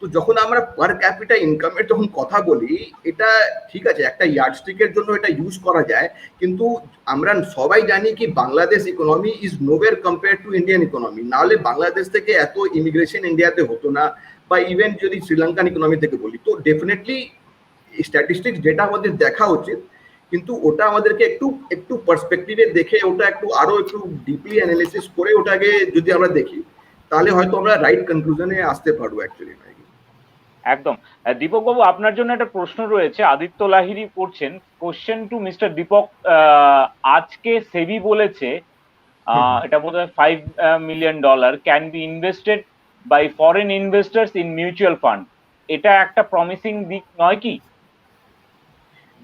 তো যখন আমরা পার ক্যাপিটা ইনকামের যখন কথা বলি, এটা ঠিক আছে একটা ইয়ার্ডস্টিকের জন্য এটা ইউজ করা যায়, কিন্তু আমরা সবাই জানি কি Bangladesh economy is nowhere compare to Indian economy. নাহলে বাংলাদেশ থেকে এত ইমিগ্রেশন ইন্ডিয়াতে হতো না, বা ইভেন যদি শ্রীলঙ্কান ইকোনমি থেকে বলি, তো ডেফিনেটলি স্ট্যাটিস্টিক্স যেটা আমাদের দেখা উচিত, কিন্তু ওটা আমাদেরকে একটু একটু পার্সপেক্টিভে দেখে ওটা একটু আরো একটু ডিপলি অ্যানালিসিস করে ওটাকে যদি আমরা দেখি, তাহলে হয়তো আমরা রাইট কনক্লুশনে আসতে পারবো অ্যাকচুয়ালি। একদম। দীপক বাবু, আপনার জন্য একটা প্রশ্ন রয়েছে, আদিত্য লাহিড়ী করছেন। কোশ্চেন টু মিস্টার দীপক, আজকে সেবি বলেছে এটা বোধহয় $5 million can be invested by foreign investors in mutual fund. এটা একটা প্রমিসিং দিক নয় কি?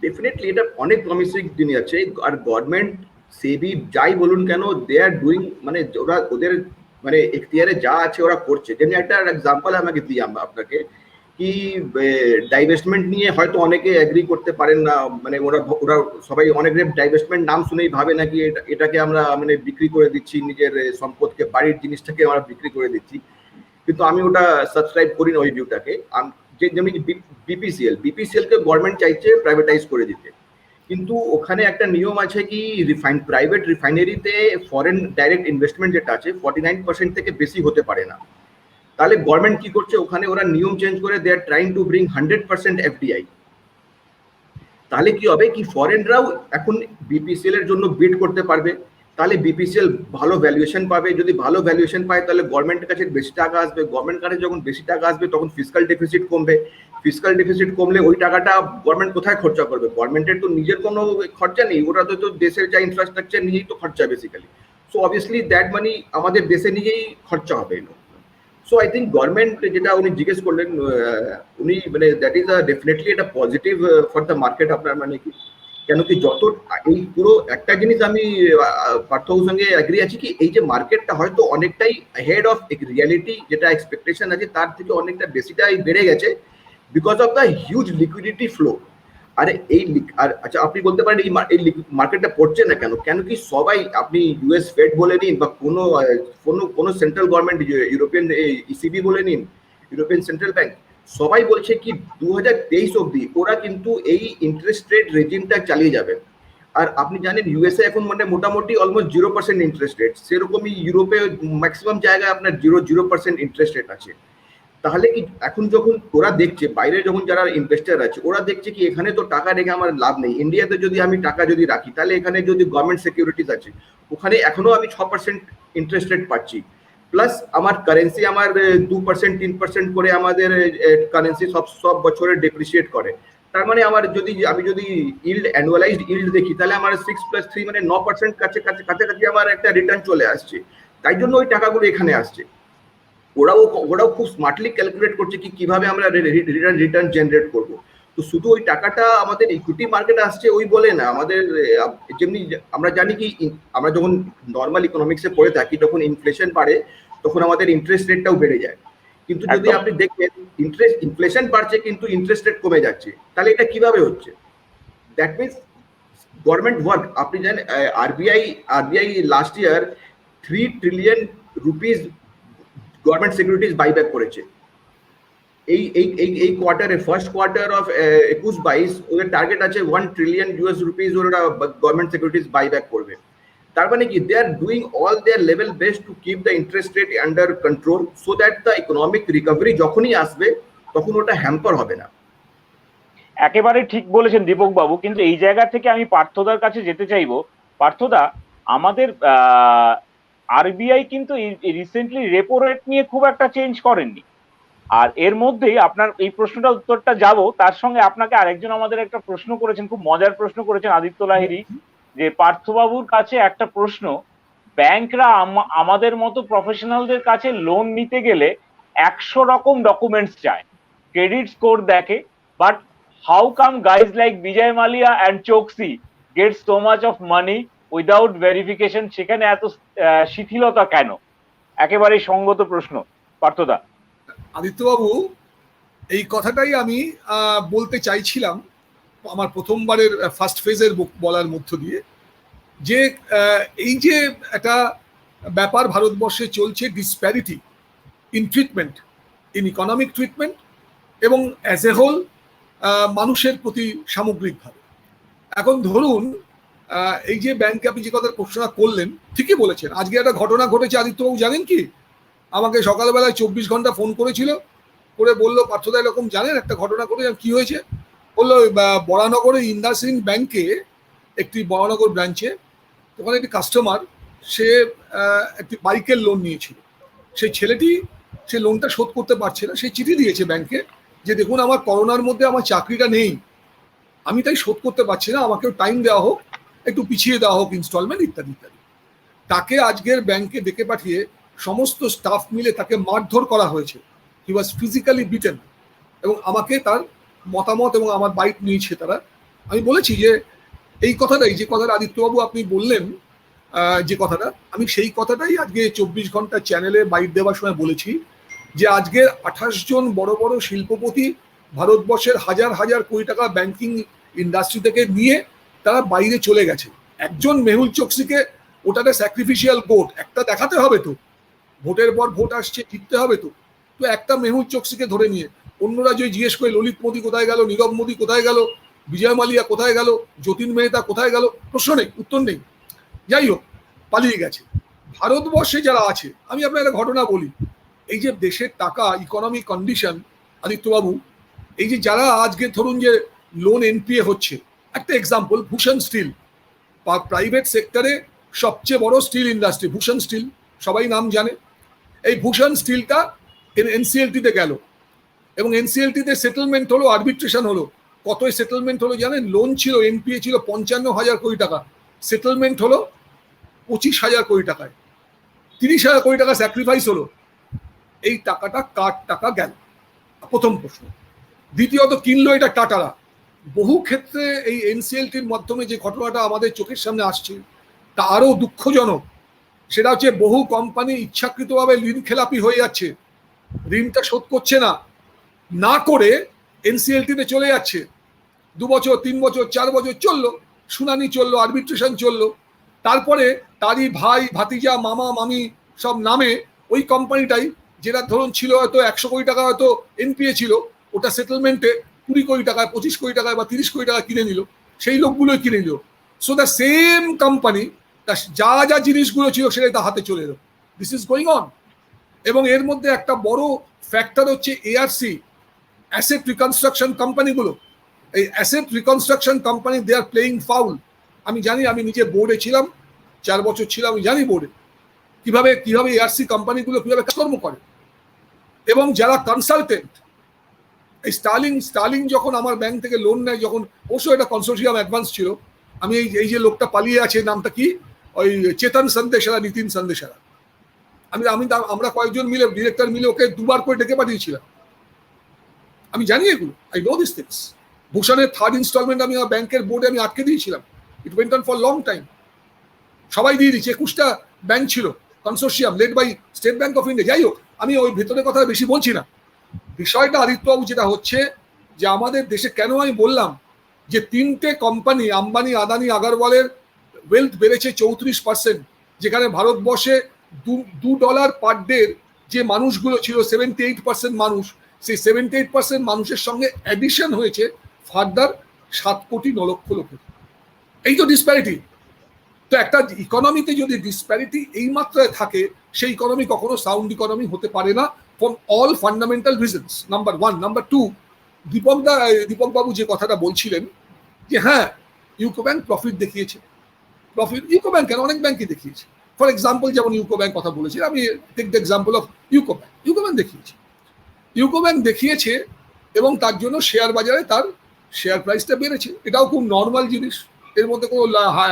ডেফিনেটলি এটা অনেক প্রমিসিং জিনিস আছে। আর গভর্নমেন্ট সেবি যাই বলুন কেন, দে আর ডুইং, মানে ওরা ওদের মানে এখতিয়ারে যা আছে ওরা করছে। যেমনি একটা এক্সাম্পল আমাকে দিই আমরা আপনাকে, কি ডাইভেস্টমেন্ট নিয়ে হয়তো অনেকে এগ্রি করতে পারেন না, মানে ওরা ওরা সবাই অনেক ডাইভেস্টমেন্ট নাম শুনেই ভাবে নাকি এটাকে আমরা মানে বিক্রি করে দিচ্ছি, নিজের সম্পদকে, বাড়ির জিনিসটাকে আমরা বিক্রি করে দিচ্ছি। কিন্তু আমি ওটা সাবস্ক্রাইব করি না ওই ভিউটাকে। যেমনি বিপিসিএল কে গভর্নমেন্ট চাইছে প্রাইভেটাইজ করে দিতে, কিন্তু ওখানে একটা নিয়ম আছে কি প্রাইভেট রিফাইনারিতে ফরেন ডাইরেক্ট ইনভেস্টমেন্ট যেটা আছে 49% থেকে বেশি হতে পারে না। তাহলে গভর্নমেন্ট কি করছে, ওখানে ওরা নিয়ম চেঞ্জ করে they are trying to bring 100% FDI. তাহলে কি হবে কি ফরেনরাও এখন বিপিসিএল এর জন্য বিড করতে পারবে, তাহলে বিপিসিএল ভালো ভ্যালুয়েশন পাবে। যদি ভালো ভ্যালুয়েশন পায় তাহলে গভর্নমেন্টের কাছে বেশি টাকা আসবে, গভর্নমেন্ট কাছে যখন বেশি টাকা আসবে তখন ফিসকাল ডেফিসিট কমবে, ফিসকাল ডেফিসিট কমলে ওই টাকাটা গভর্নমেন্ট কোথায় খরচা করবে? গভর্নমেন্টের তো নিজের কোনো খরচা নেই, ওরা তো দেশের যা ইনফ্রাস্ট্রাকচার নিয়েই তো খরচা basically. So obviously that money আমাদের দেশে নিজেই খরচা হবে। সো আই থিঙ্ক গভর্নমেন্ট যেটা উনি জিজ্ঞেস করলেন, উনি মানে দ্যাট ইজ ডেফিনেটলি এটা পজিটিভ ফর দ্য মার্কেট। আপনার মানে কি, কেন কি যত এই পুরো একটা জিনিস আমি পার্থবাবুর সঙ্গে এগ্রি আছি কি এই যে মার্কেটটা হয়তো অনেকটাই হেড অফ রিয়ালিটি, যেটা এক্সপেকটেশন আছে তার থেকে অনেকটা বেশিটাই বেড়ে গেছে because of the huge liquidity flow. আরে এই আর আচ্ছা আপনি বলতে পারেন এই মার্কেটটা পড়ছে না কেন? কেন কি সবাই, আপনি ইউএস ফেড বলে নিন বা কোনো সেন্ট্রাল গভর্নমেন্ট, ইউরোপিয়ান ইসিবি বলে নিন, ইউরোপিয়ান সেন্ট্রাল ব্যাংক, সবাই বলছে কি 2023 অবধি ওরা কিন্তু এই ইন্টারেস্ট রেট রেজিমটা চালিয়ে যাবে। আর আপনি জানেন ইউএসএ এখন মানে মোটামুটি অলমোস্ট 0% ইন্টারেস্ট রেট, সেরকমই ইউরোপে ম্যাক্সিমাম জায়গায় আপনার 0% ইন্টারেস্ট রেট আছে। তাহলে কি এখন যখন ওরা দেখছে, বাইরে যখন যারা ইনভেস্টার আছে ওরা দেখছে কি এখানে তো টাকা রেখে আমার লাভ নেই, ইন্ডিয়াতে যদি আমি টাকা যদি রাখি তাহলে এখানে যদি গভর্নমেন্ট সিকিউরিটিজ আছে ওখানে এখনো আমি 6% ইন্টারেস্ট রেট পাচ্ছি, প্লাস আমার কারেন্সি আমার 2% 3% করে আমাদের কারেন্সি সব বছরে ডেপ্রিসিয়েট করে। তার মানে আমার আমি যদি ইল্ড অ্যানুয়ালাইজড ইল্ড দেখি তাহলে আমার 6+3 মানে 9% কাছাকাছি আমার একটা রিটার্ন চলে আসছে। তাই জন্য ওই টাকাগুলো এখানে আসছে। ওরাও খুব স্মার্টলি ক্যালকুলেট করছে কি কিভাবে আমরা রিটার্ন জেনারেট করব। তো শুধু ওই টাকাটা আমাদের ইকুইটি মার্কেটে আসছে ওই বলে না, আমাদের যেমনি আমরা জানি কি আমরা যখন নর্মাল ইকোনমিক্সে পড়ে থাকি তখন ইনফ্লেশন বাড়ে তখন আমাদের ইন্টারেস্ট রেটটাও বেড়ে যায়। কিন্তু যদি আপনি দেখেন ইনফ্লেশন বাড়ছে কিন্তু ইন্টারেস্ট রেট কমে যাচ্ছে, তাহলে এটা কিভাবে হচ্ছে? That means government work. আপনি জানেন RBI last year 3 trillion rupees government securities buyback করেছে। এই কোয়ার্টারে ফার্স্ট কোয়ার্টার অফ 21-22 ওদের টার্গেট আছে 1 ট্রিলিয়ন ইউএস রুপিস ওরা গভর্নমেন্ট সিকিউরিটিজ বাইব্যাক করবে। তার মানে কি they are doing all their level best to keep the interest rate under control so that the economic recovery যখনই আসবে তখন ওটা হ্যাম্পার হবে না। একেবারে ঠিক বলেছেন দীপক বাবু, কিন্তু এই জায়গা থেকে আমি পার্থদার কাছে যেতে চাইবো। পার্থদা, আমাদের আরবিআই কিন্তু রিসেন্টলি রেপো রেট নিয়ে খুব একটা চেঞ্জ করেননি। আর এর মধ্যেই আপনার এই প্রশ্নটা উত্তরটা যাব, তার সঙ্গে আপনাকে আরেকজন আমাদের একটা প্রশ্ন করেছেন, খুব মজার প্রশ্ন করেছেন আদিত্য লাহিড়ী, যে পার্থবাবুর কাছে একটা প্রশ্ন, ব্যাংকরা আমাদের মতো প্রফেশনালদের কাছে লোন নিতে গেলে 100 রকম ডকুমেন্টস চায়, ক্রেডিট স্কোর দেখে, but how come guys like Vijay Mallya and Choksi get so much of money without verification? সেখানে এত শিথিলতা কেন? একেবারেই সঙ্গত প্রশ্ন, পার্থদা। আদিত্যবাবু, এই কথাটাই আমি বলতে চাইছিলাম আমার প্রথমবারের ফার্স্ট ফেজের বলার মধ্য দিয়ে, যে এই যে একটা ব্যাপার ভারতবর্ষে চলছে, disparity in treatment, in economic treatment এবং অ্যাজ এ হোল মানুষের প্রতি সামগ্রিকভাবে। এখন ধরুন এই যে ব্যাংকে আপনি যে কথা প্রশ্ন করলেন, ঠিকই বলেছেন। আজকে একটা ঘটনা ঘটেছে আদিত্যবাবু, জানেন কি? আমাকে সকালবেলায় 24 ঘন্টা ফোন করেছিল, করে বললো, পার্থদা এরকম জানেন একটা ঘটনা ঘটেছে। কি হয়েছে? বললো বরানগরে ইন্দাসিন ব্যাংকে, একটি বরানগর ব্রাঞ্চে, ওখানে একটি কাস্টমার, সে একটি বাইকের লোন নিয়েছিল। সেই ছেলেটি সে লোনটা শোধ করতে পারছে না, সে চিঠি দিয়েছে ব্যাংকে যে দেখুন আমার করোনার মধ্যে আমার চাকরিটা নেই, আমি তাই শোধ করতে পারছি না, আমাকেও টাইম দেওয়া হোক, একটু পিছিয়ে দেওয়া হোক ইনস্টলমেন্ট ইত্যাদি ইত্যাদি। তাকে আজকের ব্যাংকে ডেকে পাঠিয়ে সমস্ত স্টাফ মিলে তাকে মারধর করা হয়েছে। হি ওয়াজ ফিজিক্যালি বিটেন, এবং আমাকে তার মতামত এবং আমার বাইট নিয়েছে তারা। আমি বলেছি যে এই কথাটাই, যে কথাটা আদিত্যবাবু আপনি বললেন, যে কথাটা, আমি সেই কথাটাই আজকে 24 ঘন্টা চ্যানেলে বাইট দেওয়ার সময় বলেছি, যে আজকের 28 জন বড় বড় শিল্পপতি ভারতবর্ষের হাজার হাজার কোটি টাকা ব্যাংকিং ইন্ডাস্ট্রি থেকে নিয়ে তারা বাইরে চলে গেছে। একজন মেহুল চোকসিকে ওটাতে স্যাক্রিফিশিয়াল ভোট একটা দেখাতে হবে, তো ভোটের পর ভোট আসছে, জিততে হবে, তো তো একটা মেহুল চোকসিকে ধরে নিয়ে অন্যরা যে জিজ্ঞেস করে ললিত মোদী কোথায় গেল, নীরব মোদী কোথায় গেল, বিজয় মালিয়া কোথায় গেল, যতীন মেহতা কোথায় গেল, প্রশ্ন নেই, উত্তর নেই। যাই হোক, পালিয়ে গেছে। ভারতবর্ষে যারা আছে, আমি আপনার একটা ঘটনা বলি, এই যে দেশের টাকা, ইকোনমিক কন্ডিশন, আদিত্যবাবু, এই যে যারা আজকে ধরুন যে লোন এনপিএ হচ্ছে, একটা এক্সাম্পল, ভূষণ স্টিল, প্রাইভেট সেক্টরে সবচেয়ে বড় স্টিল ইন্ডাস্ট্রি ভূষণ স্টিল, সবাই নাম জানে। এই ভূষণ স্টিলটা এনসিএলটিতে গেল, এবং এনসিএলটিতে সেটেলমেন্ট হলো, আরবিট্রেশন হলো। কত সেটেলমেন্ট হলো জানেন? লোন ছিল, এনপিএ ছিল 55,000 কোটি টাকা, সেটেলমেন্ট হলো 25,000 কোটি টাকায়, 30,000 কোটি টাকা স্যাক্রিফাইস হলো। এই টাকাটা কার টাকা গেল? প্রথম প্রশ্ন। দ্বিতীয়ত, কিনলো এটা টাটারা। বহু ক্ষেত্রে এই এনসিএলটির মাধ্যমে যে ঘটনাটা আমাদের চোখের সামনে আসছে তা আরো দুঃখজনক। সেটা হচ্ছে বহু কোম্পানি ইচ্ছাকৃতভাবে ঋণ খেলাপি হয়ে যাচ্ছে, ঋণটা শোধ করছে না, না করে এনসিএলটিতে চলে যাচ্ছে। 2 বছর, 3 বছর, 4 বছর চললো, শুনানি চললো, আরবিট্রেশন চললো, তারপরে তারই ভাই, ভাতিজা, মামা, মামি সব নামে ওই কোম্পানিটাই, যেটা ধরুন ছিল হয়তো 100 কোটি টাকা হয়তো এনপিএ ছিল, ওটা সেটেলমেন্টে 20 কোটি টাকায়, 25 কোটি টাকায় বা 30 কোটি টাকা কিনে নিল, সেই লোকগুলোই কিনে নিল। সো দ্য সেম কোম্পানি যা যা জিনিসগুলো ছিল সেটাই তার হাতে চলে এলো। This is going on. এবং এর মধ্যে একটা বড় ফ্যাক্টর হচ্ছে এআরসি, অ্যাসেট রিকনস্ট্রাকশন কোম্পানিগুলো। এই asset reconstruction company, they are playing foul. আমি জানি, আমি নিজে বোর্ডে ছিলাম, 4 বছর ছিলাম, আমি জানি বোর্ডে কিভাবে এআরসি কোম্পানিগুলো কিভাবে কর্ম করে। এবং যারা কনসালটেন্ট, এই স্টার্লিং যখন আমার ব্যাংক থেকে লোন নেয়, যখন অবশ্যই একটা কনসোর্টিয়াম অ্যাডভান্স ছিল, আমি এই যে লোকটা পালিয়ে আছে, নামটা কি, ওই চেতন সন্দেশারা, নীতিন সন্দেশারা, আমরা কয়েকজন মিলে, ডিরেক্টর মিলে ওকে 2 বার করে ডেকে পাঠিয়েছিলাম। আমি জানি এগুলো, আই নো দিস থিংস। ভূষণের 3rd ইনস্টলমেন্ট আমি আমার ব্যাংকের বোর্ডে আমি আটকে দিয়েছিলাম। It went on for long time. সবাই দিয়ে দিচ্ছে, 21টা ব্যাংক ছিল, consortium led by State Bank of India. যাই হোক, আমি ওই ভেতরের কথা বেশি বলছি না। বিষয়টা আদিত্যবাবু যেটা হচ্ছে, যে আমাদের দেশে, কেন আমি বললাম যে 3টে কোম্পানি, আম্বানি, আদানি, আগারওয়ালের ওয়েলথ বেড়েছে 34%, যেখানে ভারতবর্ষে $2 পার ডে যে মানুষগুলো ছিল 78% মানুষ, সেই 78% মানুষের সঙ্গে অ্যাডিশন হয়েছে ফার্দার 7,09,00,000 লোকের। এই তো ডিসপ্যারিটি। তো একটা ইকোনমিতে যদি ডিসপ্যারিটি এই মাত্রায় থাকে, সেই ইকোনমি কখনো সাউন্ড ইকোনমি হতে পারে না, from all fundamental reasons. Number 1। Number 2, Deepak babu যে কথাটা বলছিলেন, যে হ্যাঁ ইউকো ব্যাংক প্রফিট দেখিয়েছে। প্রফিট ইউকো ব্যাংক কেন, অনেক ব্যাংকই দেখিয়েছে। ফর এক্সাম্পল, যেমন ইউকো ব্যাংক কথা বলেছি আমি, take the example of UCO bank. UCO bank দেখিয়েছে, এবং তার জন্য শেয়ার বাজারে তার শেয়ার প্রাইসটা বেড়েছে। এটাও খুব নর্মাল জিনিস, এর মধ্যে কোনো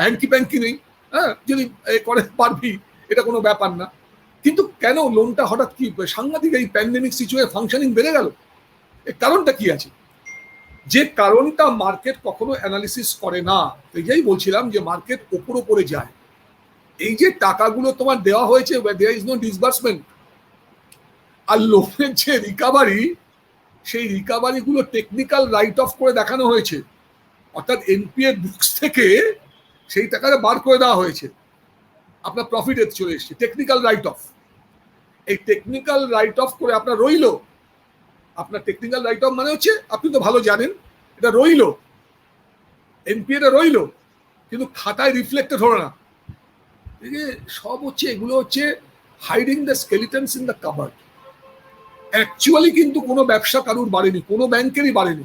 হ্যাঙ্কি প্যাঙ্কি নেই। হ্যাঁ, যদি করে পারবি এটা কোনো ব্যাপার না। কিন্তু কেন লোনটা হঠাৎ কি সাংঘাতিক এই প্যান্ডেমিক সিচুয়েশন ফাংশনিং বেড়ে গেল? এর কারণটা কি আছে? যে কারণটা মার্কেট কখনো অ্যানালিসিস করে না। এই বলছিলাম যে মার্কেট ওপরে যায়। এই যে টাকাগুলো তোমার দেওয়া হয়েছে, দেয়ার ইজ নো ডিসবার্সমেন্ট, আর লোনের যে রিকাভারি, সেই রিকাভারি গুলো টেকনিক্যাল রাইট অফ করে দেখানো হয়েছে, অর্থাৎ এনপিএ বুকস থেকে সেই টাকাটা বার করে দেওয়া হয়েছে, আপনার প্রফিটে চলে এসছে টেকনিক্যাল রাইট অফ। এই টেকনিক্যাল রাইট অফ করে আপনার রইল, আপনার টেকনিক্যাল রাইট অফ মানে হচ্ছে আপনি তো ভালো জানেন এটা রইল, এনপিএটা রইল, কিন্তু খাতায় রিফ্লেক্টেড হলো না। সব হচ্ছে এগুলো হচ্ছে hiding the skeletons in the cupboard. Actually কিন্তু কোনো ব্যবসা কারুর বাড়েনি, কোনো ব্যাংকেরই বাড়েনি,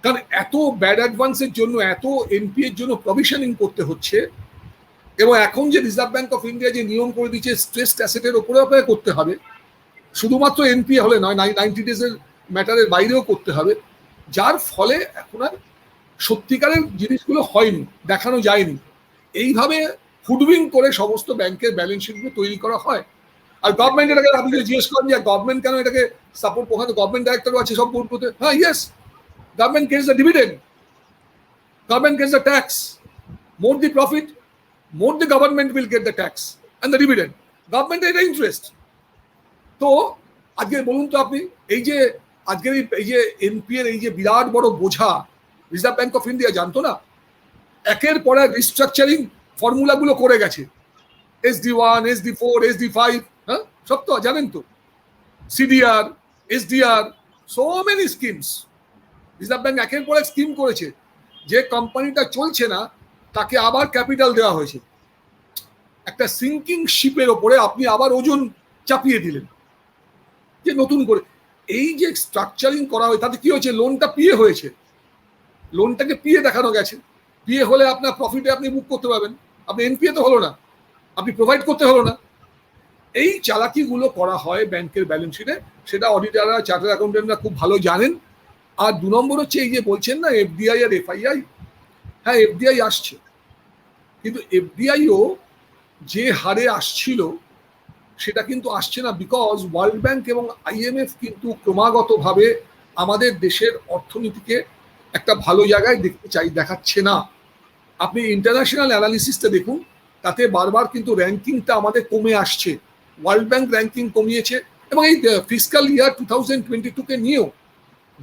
কারণ এত ব্যাড অ্যাডভান্সের জন্য, এত এনপিএর জন্য প্রভিশনিং করতে হচ্ছে। এবং এখন যে রিজার্ভ ব্যাংক অফ ইন্ডিয়া যে নিয়ম করে দিচ্ছে স্ট্রেসড অ্যাসেটের ওপরে আপনাকে করতে হবে, শুধুমাত্র এনপিএ হলে নয়, 90 ডেজের ম্যাটারের বাইরেও করতে হবে, যার ফলে এখন আর সত্যিকারের জিনিসগুলো হয়নি, দেখানো যায়নি। এইভাবে হুডউইং করে সমস্ত ব্যাংকের ব্যালেন্স শিটগুলো তৈরি করা হয়। আর গভর্নমেন্ট এটাকে, আপনি যদি জিজ্ঞেস করেন যে গভর্নমেন্ট কেন এটাকে সাপোর্ট, ওখানে গভর্নমেন্ট ডাইরেক্টরও আছে সব বোর্ড করতে, হ্যাঁ yes, government Gates the dividend, government Gates the tax, more the profit, more the government will get the tax and the dividend. Government এর ইন্টারেস্ট। তো আজকে বলুন তো আপনি, এই যে আজকের এই যে এনপিএ এই যে বিরাট বড় বোঝা, রিজার্ভ ব্যাংক অফ ইন্ডিয়া জানতো না, একের পর এক রিস্ট্রাকচারিং ফর্মুলাগুলো করে গেছে, SD1, SD4, SD5, হ্যাঁ সব তো জানেন তো, CDR, SDR, so many schemes. Reserve bank একের পর এক স্কিম করেছে। যে কোম্পানিটা চলছে না তাকে আবার ক্যাপিটাল দেওয়া হয়েছে, একটা সিঙ্কিং শিপের ওপরে আপনি আবার ওজন চাপিয়ে দিলেন যে নতুন করে। এই যে স্ট্রাকচারিং করা হয় তাতে কি হয়েছে, লোনটা পিএ হয়েছে, লোনটাকে পিএ দেখানো গেছে। পিএ হলে আপনার প্রফিটে আপনি বুক করতে পারবেন, আপনি এনপিএ তো হলো না, আপনি প্রোভাইড করতে হলো না। এই চালাকিগুলো করা হয় ব্যাংকের ব্যালেন্স শিটে, সেটা অডিটাররা, চার্টার্ড অ্যাকাউন্টেন্টরা খুব ভালো জানেন। আর 2 নম্বর হচ্ছে এই যে বলছেন না এফডিআই আর এফআইআই, হ্যাঁ এফডিআই আসছে, কিন্তু এফডিআইও যে হারে আসছিল সেটা কিন্তু আসছে না, বিকজ ওয়ার্ল্ড ব্যাংক এবং আইএমএফ কিন্তু ক্রমাগতভাবে আমাদের দেশের অর্থনীতিকে একটা ভালো জায়গায় দেখাচ্ছে না। আপনি ইন্টারন্যাশনাল অ্যানালিসিসটা দেখুন, তাতে বারবার কিন্তু র্যাঙ্কিংটা আমাদের কমে আসছে। ওয়ার্ল্ড ব্যাংক র্যাঙ্কিং কমিয়েছে, এবং এই ফিসকাল ইয়ার 2022-কে নিয়েও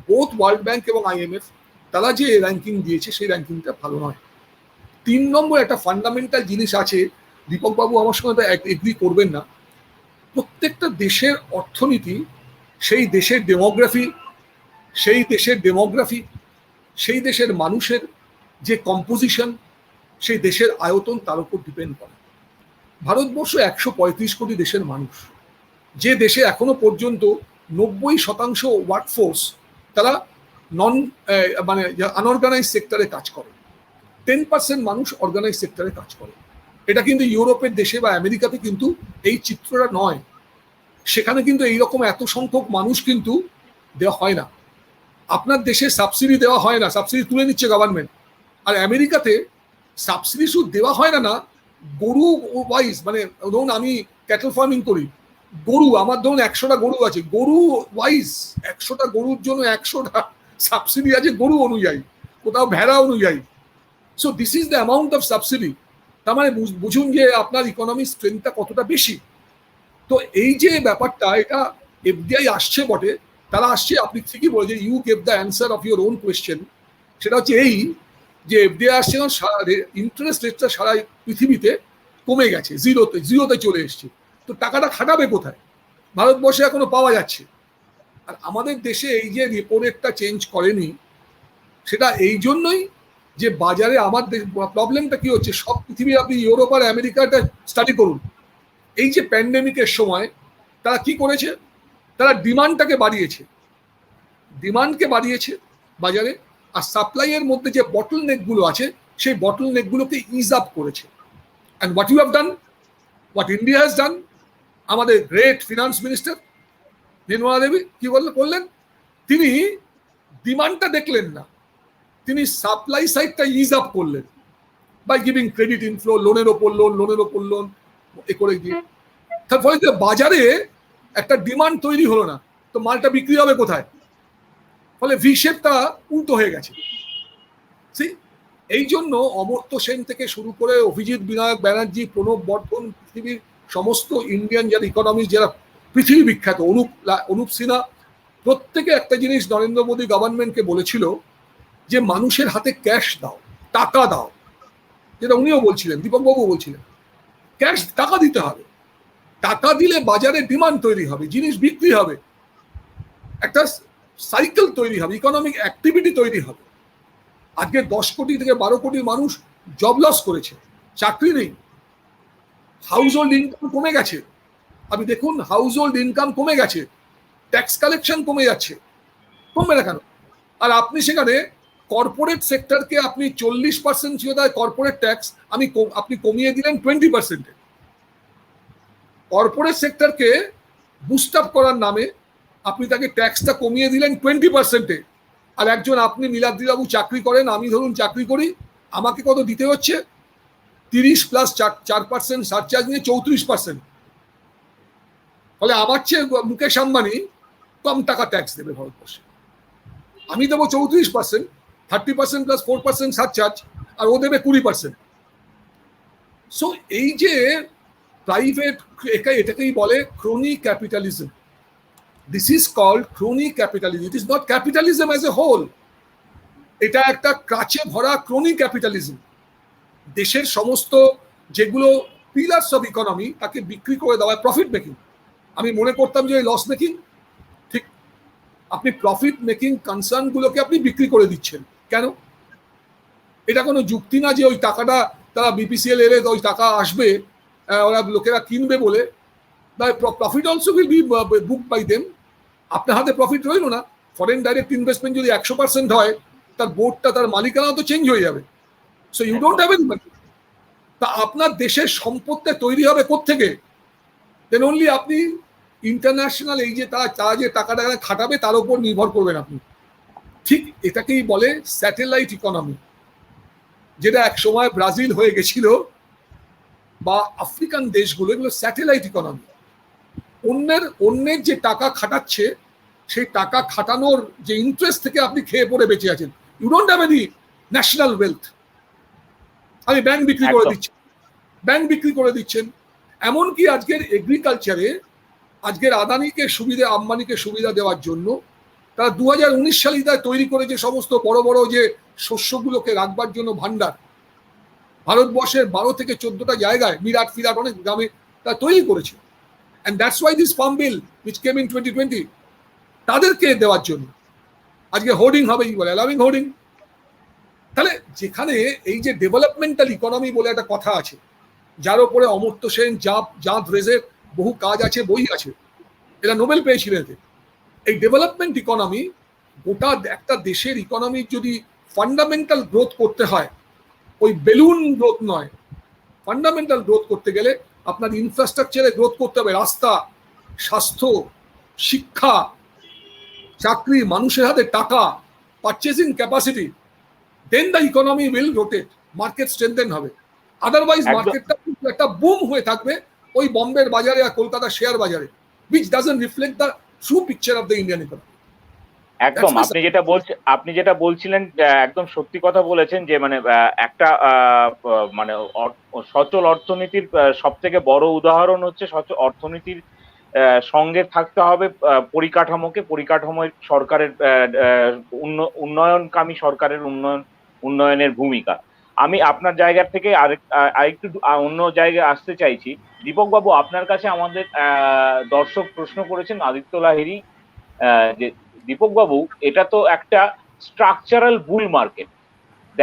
বোথ ওয়ার্ল্ড ব্যাংক এবং আইএমএফ তারা যে র্যাঙ্কিং দিয়েছে সেই র্যাঙ্কিংটা ভালো নয়। 3 নম্বর একটা ফান্ডামেন্টাল জিনিস আছে, দীপক বাবু আমার সঙ্গে এগ্রি করবেন না, প্রত্যেকটা দেশের অর্থনীতি সেই দেশের ডেমোগ্রাফি, সেই দেশের মানুষের যে কম্পোজিশন, সেই দেশের আয়তন, তার উপর ডিপেন্ড করে। ভারতবর্ষ 135 কোটি দেশের মানুষ, যে দেশে এখনো পর্যন্ত 90% ওয়ার্কফোর্স তারা আনঅর্গানাইজ সেক্টরে কাজ করে, 10% মানুষ অর্গানাইজ সেক্টরে কাজ করে। এটা কিন্তু ইউরোপের দেশে বা আমেরিকাতে কিন্তু এই চিত্রটা নয়, সেখানে কিন্তু এইরকম এত সংখ্যক মানুষ কিন্তু দেওয়া হয় না। আপনার দেশে সাবসিডি দেওয়া হয় না, সাবসিডি তুলে নিচ্ছে গভর্নমেন্ট। আর আমেরিকাতে সাবসিডি শুধু দেওয়া হয় না, গরু ওয়াইজ, মানে ধরুন আমি ক্যাটল ফার্মিং করি, গরু আমার ধরুন 100টা গরু আছে, গরু ওয়াইজ 100টা গরুর জন্য 100টা সাবসিডি আছে গরু অনুযায়ী, কোথাও ভেড়া অনুযায়ী। So this is the amount of subsidy. তার মানে বুঝুন যে আপনার ইকোনমিক স্ট্রেংথটা কতটা বেশি। তো এই যে ব্যাপারটা, এটা এফডিআই আসছে বটে, তারা আসছে, আপনি ঠিকই বলেছেন, you gave the answer of your own question. সেটা হচ্ছে এই যে এফডিআই আসছে, ইন্টারেস্ট রেটটা সারা পৃথিবীতে কমে গেছে, জিরোতে চলে এসছে। তো টাকাটা খাটাবে কোথায়? ভারতবর্ষে এখনো পাওয়া যাচ্ছে। আর আমাদের দেশে এই যে রেপো রেটটা চেঞ্জ করেনি, সেটা এই জন্যই যে বাজারে আমার প্রবলেমটা কি হচ্ছে, সব পৃথিবী, আপনি ইউরোপ আর আমেরিকাটা স্টাডি করুন, এই যে প্যান্ডেমিকের সময় তারা কি করেছে, তারা ডিমান্ডকে বাড়িয়েছে বাজারে, আর সাপ্লাইয়ের মধ্যে যে বটল নেকগুলো আছে সেই বটল নেকগুলোকে ইজ আপ করেছে। And what you have done, what India has done, আমাদের great finance minister Nirmala Devi কি করলেন, তিনি ডিমান্ডটা দেখলেন না, তিনি সাপ্লাই সাইডটা ইজ আপ করলেন বাই গিভিং ক্রেডিট ইনফ্লো, লোনের ওপর লোন, এ করে দিয়ে, তার ফলে যে বাজারে একটা ডিমান্ড তৈরি হলো না, তো মালটা বিক্রি হবে কোথায়? ফলে ভি শেপটা উল্টো হয়ে গেছে। এই জন্য অমর্ত্য সেন থেকে শুরু করে অভিজিৎ বিনায়ক ব্যানার্জি, প্রণব বর্ধন, পৃথিবীর সমস্ত ইন্ডিয়ান যারা ইকোনমিস্ট, যারা পৃথিবী বিখ্যাত, অনুপ সিনহা, প্রত্যেকে একটা জিনিস নরেন্দ্র মোদী গভর্নমেন্টকে বলেছিল যে মানুষের হাতে ক্যাশ দাও, টাকা দাও, যেটা উনিও বলছিলেন, দীপকবাবু বলছিলেন, ক্যাশ, টাকা দিতে হবে, টাকা দিলে বাজারে ডিমান্ড তৈরি হবে, জিনিস বিক্রি হবে, একটা সাইকেল তৈরি হবে, ইকোনমিক অ্যাক্টিভিটি তৈরি হবে। আজকে 10 কোটি থেকে 12 কোটি মানুষ জব লস করেছে, চাকরি নেই, হাউস হোল্ড ইনকাম কমে গেছে। আপনি দেখুন, হাউস হোল্ড ইনকাম কমে গেছে, ট্যাক্স কালেকশন কমে যাচ্ছে, কমবে না কেন? আর আপনি সেখানে কর্পোরেট সেক্টরকে আপনি 40% ছিল তাই কর্পোরেট ট্যাক্স, আপনি কমিয়ে দিলেন 20%। কর্পোরেট সেক্টরকে বুস্ট আপ করার নামে আপনি তাকে ট্যাক্সটা কমিয়ে দিলেন 20%-এ। আর একজন, আপনি নীলাদ্রিবাবু চাকরি করেন, আমি ধরুন চাকরি করি, আমাকে কত দিতে হচ্ছে? 30 প্লাস 4% সারচার্জ নিয়ে 34%। ফলে আমার চেয়ে মুকেশ আম্বানি কম টাকা ট্যাক্স দেবে ভারতবর্ষে, আমি দেবো 34%, 30% প্লাস 4% সারচার্জ, আর ও দেবে 20%। সো এই যে প্রাইভেট, এটাকেই বলে crony capitalism. This is called crony capitalism, it is not capitalism as a whole. এটা একটা ক্রাচে ভরা ক্রোনি ক্যাপিটালিজম। দেশের সমস্ত যেগুলো পিলার্স অফ ইকোনমি তাকে বিক্রি করে দেওয়া, প্রফিট মেকিং। আমি মনে করতাম যে লস মেকিং, ঠিক, আপনি প্রফিট মেকিং কনসার্নগুলোকে আপনি বিক্রি করে দিচ্ছেন কেন? এটা কোনো যুক্তি না যে ওই টাকাটা তারা বিপিসিএল এলে ওই টাকা আসবে, ওরা লোকেরা কিনবে বলে, profit also will be book by them. আপনার হাতে প্রফিট রইল না। ফরেন ডাইরেক্ট ইনভেস্টমেন্ট যদি 100% হয়, তার বোর্ডটা, তার মালিকানা তো চেঞ্জ হয়ে যাবে। So you don't have any money. তা আপনার দেশের সম্পদটা তৈরি হবে কোত্থেকে? দেন অনলি আপনি ইন্টারন্যাশনাল, এই যে তারা যে টাকাটা খাটাবে তার উপর নির্ভর করবেন আপনি। ঠিক এটাকেই বলে স্যাটেলাইট ইকোনমি, যেটা এক সময় ব্রাজিল হয়ে গেছিল বা আফ্রিকান দেশগুলো, এগুলো স্যাটেলাইট ইকোনমি। অন্যের যে টাকা খাটাচ্ছে, সেই টাকা খাটানোর যে ইন্টারেস্ট থেকে আপনি খেয়ে পড়ে বেঁচে আছেন। You don't have any national wealth. আমি ব্যাংক বিক্রি করে দিচ্ছি, ব্যাংক বিক্রি করে দিচ্ছেন। এমনকি আজকের এগ্রিকালচারে, আজকের আদানিকে সুবিধা, আম্বানিকে সুবিধা দেওয়ার জন্য তারা 2019 সালে তৈরি করে যে সমস্ত বড় বড় যে শস্যগুলোকে রাখবার জন্য ভান্ডার, ভারতবর্ষের 12 থেকে 14টা জায়গায়, মিরাট ফিরাট অনেক গ্রামে তারা তৈরি করেছে। And that's why this farm bill which came in 2020, তাদেরকে দেওয়ার জন্য আজকে হোর্ডিং হবে, কি বলে, অ্যালাউইং হোর্ডিং। তাহলে যেখানে এই যে ডেভেলপমেন্টাল ইকোনমি বলে একটা কথা আছে, যার উপরে অমর্ত্য সেন, জাঁদ রেজের বহু কাজ আছে, বই আছে, এরা নোবেল পেয়েছিলেন। এই ডেভেলপমেন্ট ইকোনমি, গোটা একটা দেশের ইকোনমির যদি ফান্ডামেন্টাল গ্রোথ করতে হয়, ওই বেলুন গ্রোথ নয়, ফান্ডামেন্টাল গ্রোথ করতে গেলে আপনার ইনফ্রাস্ট্রাকচারে গ্রোথ করতে হবে, রাস্তা, স্বাস্থ্য, শিক্ষা, চাকরি, মানুষের হাতে টাকা, purchasing capacity. Then the economy will rotate, market strengthen হবে। আদারওয়াইজ মার্কেটটা একটা বুম হয়ে থাকবে ওই বম্বের বাজারে আর কলকাতার শেয়ার বাজারে, which doesn't reflect the true picture of the Indian economy. একদম, আপনি যেটা বলছিলেন একদম সত্যি কথা বলেছেন, যে মানে একটা মানে সচল অর্থনীতির সব থেকে বড় উদাহরণ হচ্ছে অর্থনীতির সঙ্গে থাকতে হবে পরিকাঠামো সরকারের উন্নয়নকামী সরকারের উন্নয়নের ভূমিকা। আমি আপনার জায়গা থেকে আরেকটু অন্য জায়গায় আসতে চাইছি। দীপক বাবু, আপনার কাছে আমাদের দর্শক প্রশ্ন করেছেন, আদিত্য লাহিড়ী, যে দীপক বাবু, এটা তো একটা স্ট্রাকচারাল বুল মার্কেট,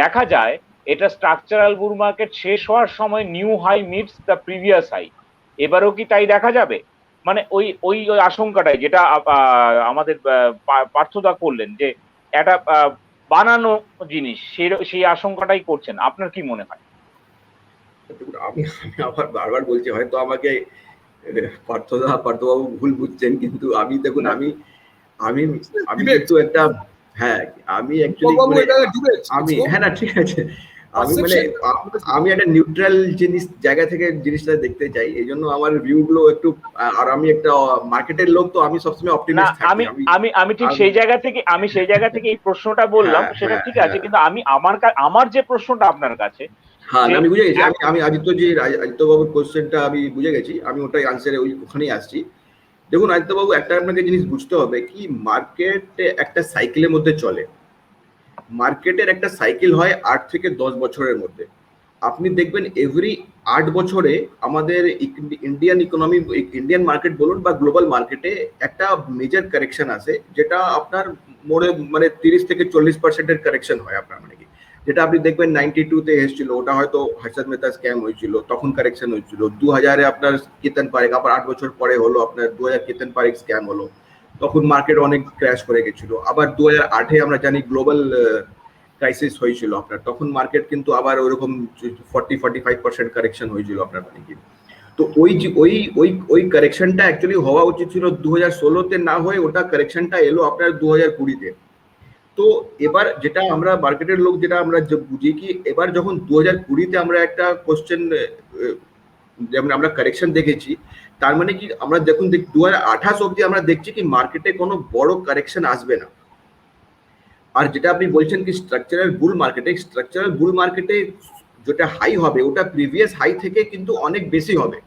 দেখা যায় এটা স্ট্রাকচারাল বুল মার্কেট শেষ হওয়ার সময় new high meets the previous high, এবারও কি তাই দেখা যাবে? মানে ওই আশঙ্কাটাই, যেটা আমাদের পার্থদা করলেন, যে একটা বানানো জিনিস, সেই আশঙ্কাটাই করছেন। আপনার কি মনে হয়? আমি আবার বারবার বলছি, হয়তো আমাকে পার্থবাবু ভুল বুঝছেন, কিন্তু আমি দেখুন, আমি কিন্তু একটা, হ্যাঁ, আমি অ্যাকচুয়ালি, আমি, হ্যাঁ না, ঠিক আছে, আমি মানে আমি একটা নিউট্রাল জিনিস জায়গা থেকে জিনিসটা দেখতে চাই, এই জন্য আমার ভিউ গুলো একটু, আর আমি একটা মার্কেটের লোক, তো আমি সবসময় না, অপটিমিস্ট থাকি। আমি আমি আমি ঠিক সেই জায়গা থেকে এই প্রশ্নটা বললাম, হ্যাঁ, সেটা হ্যাঁ, ঠিক আছে, হ্যাঁ, কিন্তু আমি আমার যে প্রশ্নটা আপনার কাছে, হ্যাঁ, যে আমি বুঝে গেছি। এক- আমি আদিত্য বাবুর কোশ্চেনটা আমি বুঝে গেছি, আমি ওটাই আনসারে ওখানেই আসছি। দেখুন আদিত্য বাবু, একটা আপনাকে জিনিস বুঝতে হবে কি, মার্কেট একটা সাইকেলের মধ্যে চলে। মার্কেটের একটা সাইকেল হয় 8 থেকে 10 বছরের মধ্যে। আপনি দেখবেন এভরি 8 বছরে আমাদের ইন্ডিয়ান ইকোনমি, ইন্ডিয়ান মার্কেট বলুন বা গ্লোবাল মার্কেটে একটা মেজর কারেকশন আসে, যেটা আপনার মানে 30 থেকে 40% কারেকশন হয় আপনার, মানে কি, যেটা আপনি দেখবেন 92-তে এসেছিল, ওটা হয়তো হর্ষদ মেহতা স্ক্যাম হয়েছিল, তখন কারেকশন হয়েছিল। 2000-এ আপনার কেতন পারেখ, আবার 8 বছর পরে হলো আপনার 2000 কেতন পারেখ স্ক্যাম হলো, তখন মার্কেট অনেক ক্র্যাশ করে গেছিল। আবার 2008-এ আমরা জানি গ্লোবাল ক্রাইসিস হয়েছিল আপনার, তখন মার্কেট কিন্তু আবার ওইরকম 40-45% কারেকশন হয়েছিল আপনার, মানে কি। তো ওই যে ওই কারেকশনটা অ্যাকচুয়ালি হওয়া উচিত ছিল 2016-তে, না হয়ে ওটা কারেকশনটা এলো আপনার 2020-তে। তো এবার যেটা আমরা মার্কেটের লোক যেটা আমরা বুঝি কি, এবার যখন 2020-তে আমরা একটা কোশ্চেন, যেমন আমরা কারেকশন দেখেছি, তার মানে কি আমরা দেখুন 2028 অব্দি আমরা দেখছি কি মার্কেটে কোনো বড় কারেকশন আসবে না। আর যেটা আপনি বলছেন কি স্ট্রাকচারাল বুল মার্কেটে যেটা হাই হবে, ওটা প্রিভিয়াস হাই থেকে কিন্তু অনেক বেশি হবে।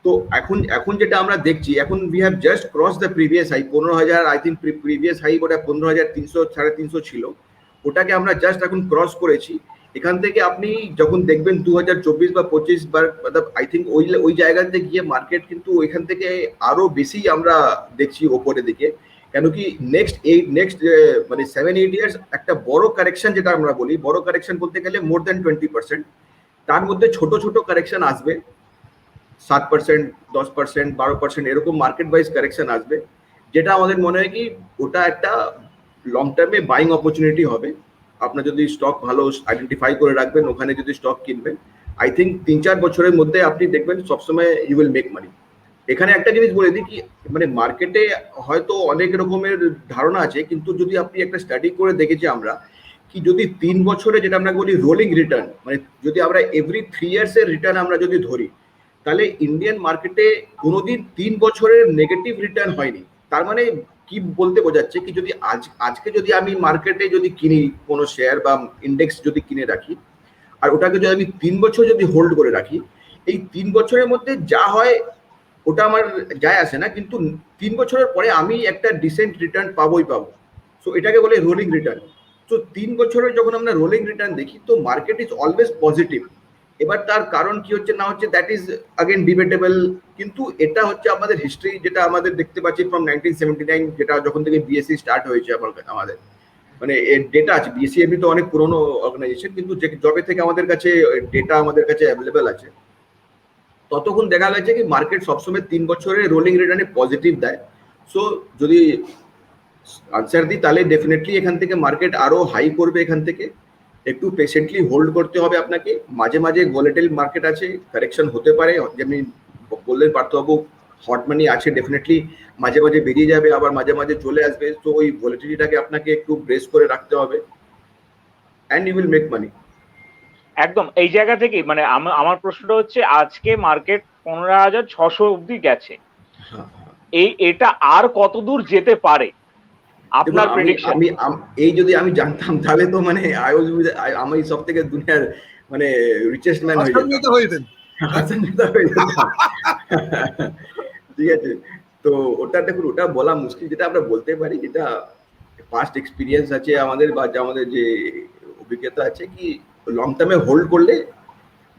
তো এখন এখন যেটা আমরা দেখছি, এখন we have just cross the previous high 15,000, I think previous high ওটা 15,300 350 ছিল, ওটাকে আমরা জাস্ট এখন ক্রস করেছি। এখান থেকে আপনি যখন দেখবেন 2024 বা 25 বা আই থিঙ্ক ওই জায়গাতে গিয়ে মার্কেট কিন্তু ওইখান থেকে আরো বেশি আমরা দেখছি ওপরের দিকে। কেন কি নেক্সট মানে 7-8 ইয়ার্স একটা বড় কারেকশন, যেটা আমরা বলি বড় কারেকশন বলতে গেলে মোর দেন 20%, তার মধ্যে ছোট ছোট কারেকশন আসবে, 7%, 10%, 12% এরকম মার্কেট ওয়াইজ কারেকশন আসবে, যেটা আমাদের মনে হয় কি ওটা একটা লং টার্মে বাইং অপরচুনিটি হবে। আপনার যদি স্টক ভালো আইডেন্টিফাই করে রাখবেন, ওখানে যদি স্টক কিনবেন, আই থিঙ্ক 3-4 বছরের মধ্যে আপনি দেখবেন সবসময় ইউ উইল মেক মানি। এখানে একটা জিনিস বলে দিই কি, মানে মার্কেটে হয়তো অনেক রকমের ধারণা আছে, কিন্তু যদি আপনি একটা স্টাডি করে দেখেছি আমরা কি, যদি 3 বছরে, যেটা আমরা বলি রোলিং রিটার্ন, মানে যদি আমরা এভরি 3 ইয়ার্স এর রিটার্ন আমরা যদি ধরি, তাহলে ইন্ডিয়ান মার্কেটে কোনোদিন 3 বছরের নেগেটিভ রিটার্ন হয়নি। তার মানে কি বলতে বোঝাচ্ছে কি, যদি আজকে যদি আমি মার্কেটে যদি কিনি কোনো শেয়ার বা ইন্ডেক্স যদি কিনে রাখি, আর ওটাকে যদি আমি 3 বছর যদি হোল্ড করে রাখি, এই 3 বছরের মধ্যে যা হয় ওটা আমার যায় আসে না, কিন্তু 3 বছরের পরে আমি একটা ডিসেন্ট রিটার্ন পাবোই পাবো। সো এটাকে বলে রোলিং রিটার্ন। তো 3 বছরের যখন আমরা রোলিং রিটার্ন দেখি, তো মার্কেট ইজ অলওয়েজ পজিটিভ। এবার তার কারণ কি হচ্ছে না হচ্ছে, দ্যাট ইজ अगेन ডিবেটেবল, কিন্তু এটা হচ্ছে আমাদের হিস্ট্রি, যেটা আমাদের দেখতে পাচ্ছি ফ্রম 1979, যেটা যখন থেকে বিএসসি স্টার্ট হয়েছে আমাদের, মানে এর ডেটা আছে। বিএসসি এমনি তো অনেক পুরনো অর্গানাইজেশন, কিন্তু যবে থেকে আমাদের কাছে ডেটা আমাদের কাছে অ্যাভেলেবেল আছে, ততক্ষণ দেখা গেছে কি মার্কেট সবসময় 3 বছরের রোলিং রিটার্নে পজিটিভ দেয়। সো যদি আনসার দিই, তাহলে ডেফিনেটলি এখান থেকে মার্কেট আরো হাই করবে, এখান থেকে একটু পেশেন্টলি হোল্ড করতে হবে আপনাকে। মাঝে মাঝে ভোলেটাইল মার্কেট আছে, কারেকশন হতে পারে, যেমনি বললেন পার্থবাবু, হট মানি আছে ডেফিনেটলি, মাঝে মাঝে বেরিয়ে যাবে, আবার মাঝে মাঝে চলে আসবে। তো ওই ভোলেটিলিটাকে আপনাকে একটু ব্রেস করে রাখতে হবে, and you will make money. একদম এই জায়গা থেকে মানে আমার প্রশ্নটা হচ্ছে, আজকে মার্কেট 15,600 অব্দি গেছে, এটা আর কত দূর যেতে পারে আপনার প্রেডিকশন? আমি এই যদি আমি জানতাম, তাহলে তো মানে আমি সব থেকে দুনিয়ার মানে রিচেস্ট ম্যান হয়ে যেতাম। ঠিক আছে, তো ওটা দেখুন, ওটা বলা মুশকিল। যেটা আমরা বলতে পারি, যেটা পাস্ট এক্সপিরিয়েন্স আছে আমাদের, বা আমাদের যে অভিজ্ঞতা আছে, কি লং টার্মে হোল্ড করলে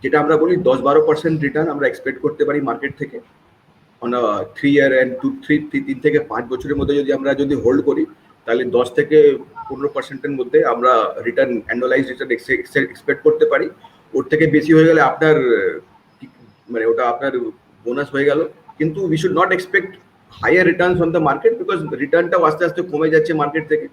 যেটা আমরা বলি 10-12% রিটার্ন আমরা এক্সপেক্ট করতে পারি মার্কেট থেকে অন 3 ইয়ার অ্যান্ড 3 থেকে 5 বছরের মধ্যে যদি আমরা হোল্ড করি, তাহলে 10 থেকে 15%-এর মধ্যে আমরা রিটার্ন, অ্যানুয়ালাইজ রিটার্ন এক্সপেক্ট করতে পারি। ওর থেকে বেশি হয়ে গেলে আপনার মানে ওটা আপনার বোনাস হয়ে গেল। কিন্তু we should not expect higher returns on the market, because রিটার্নটাও আস্তে আস্তে কমে যাচ্ছে মার্কেট থেকে।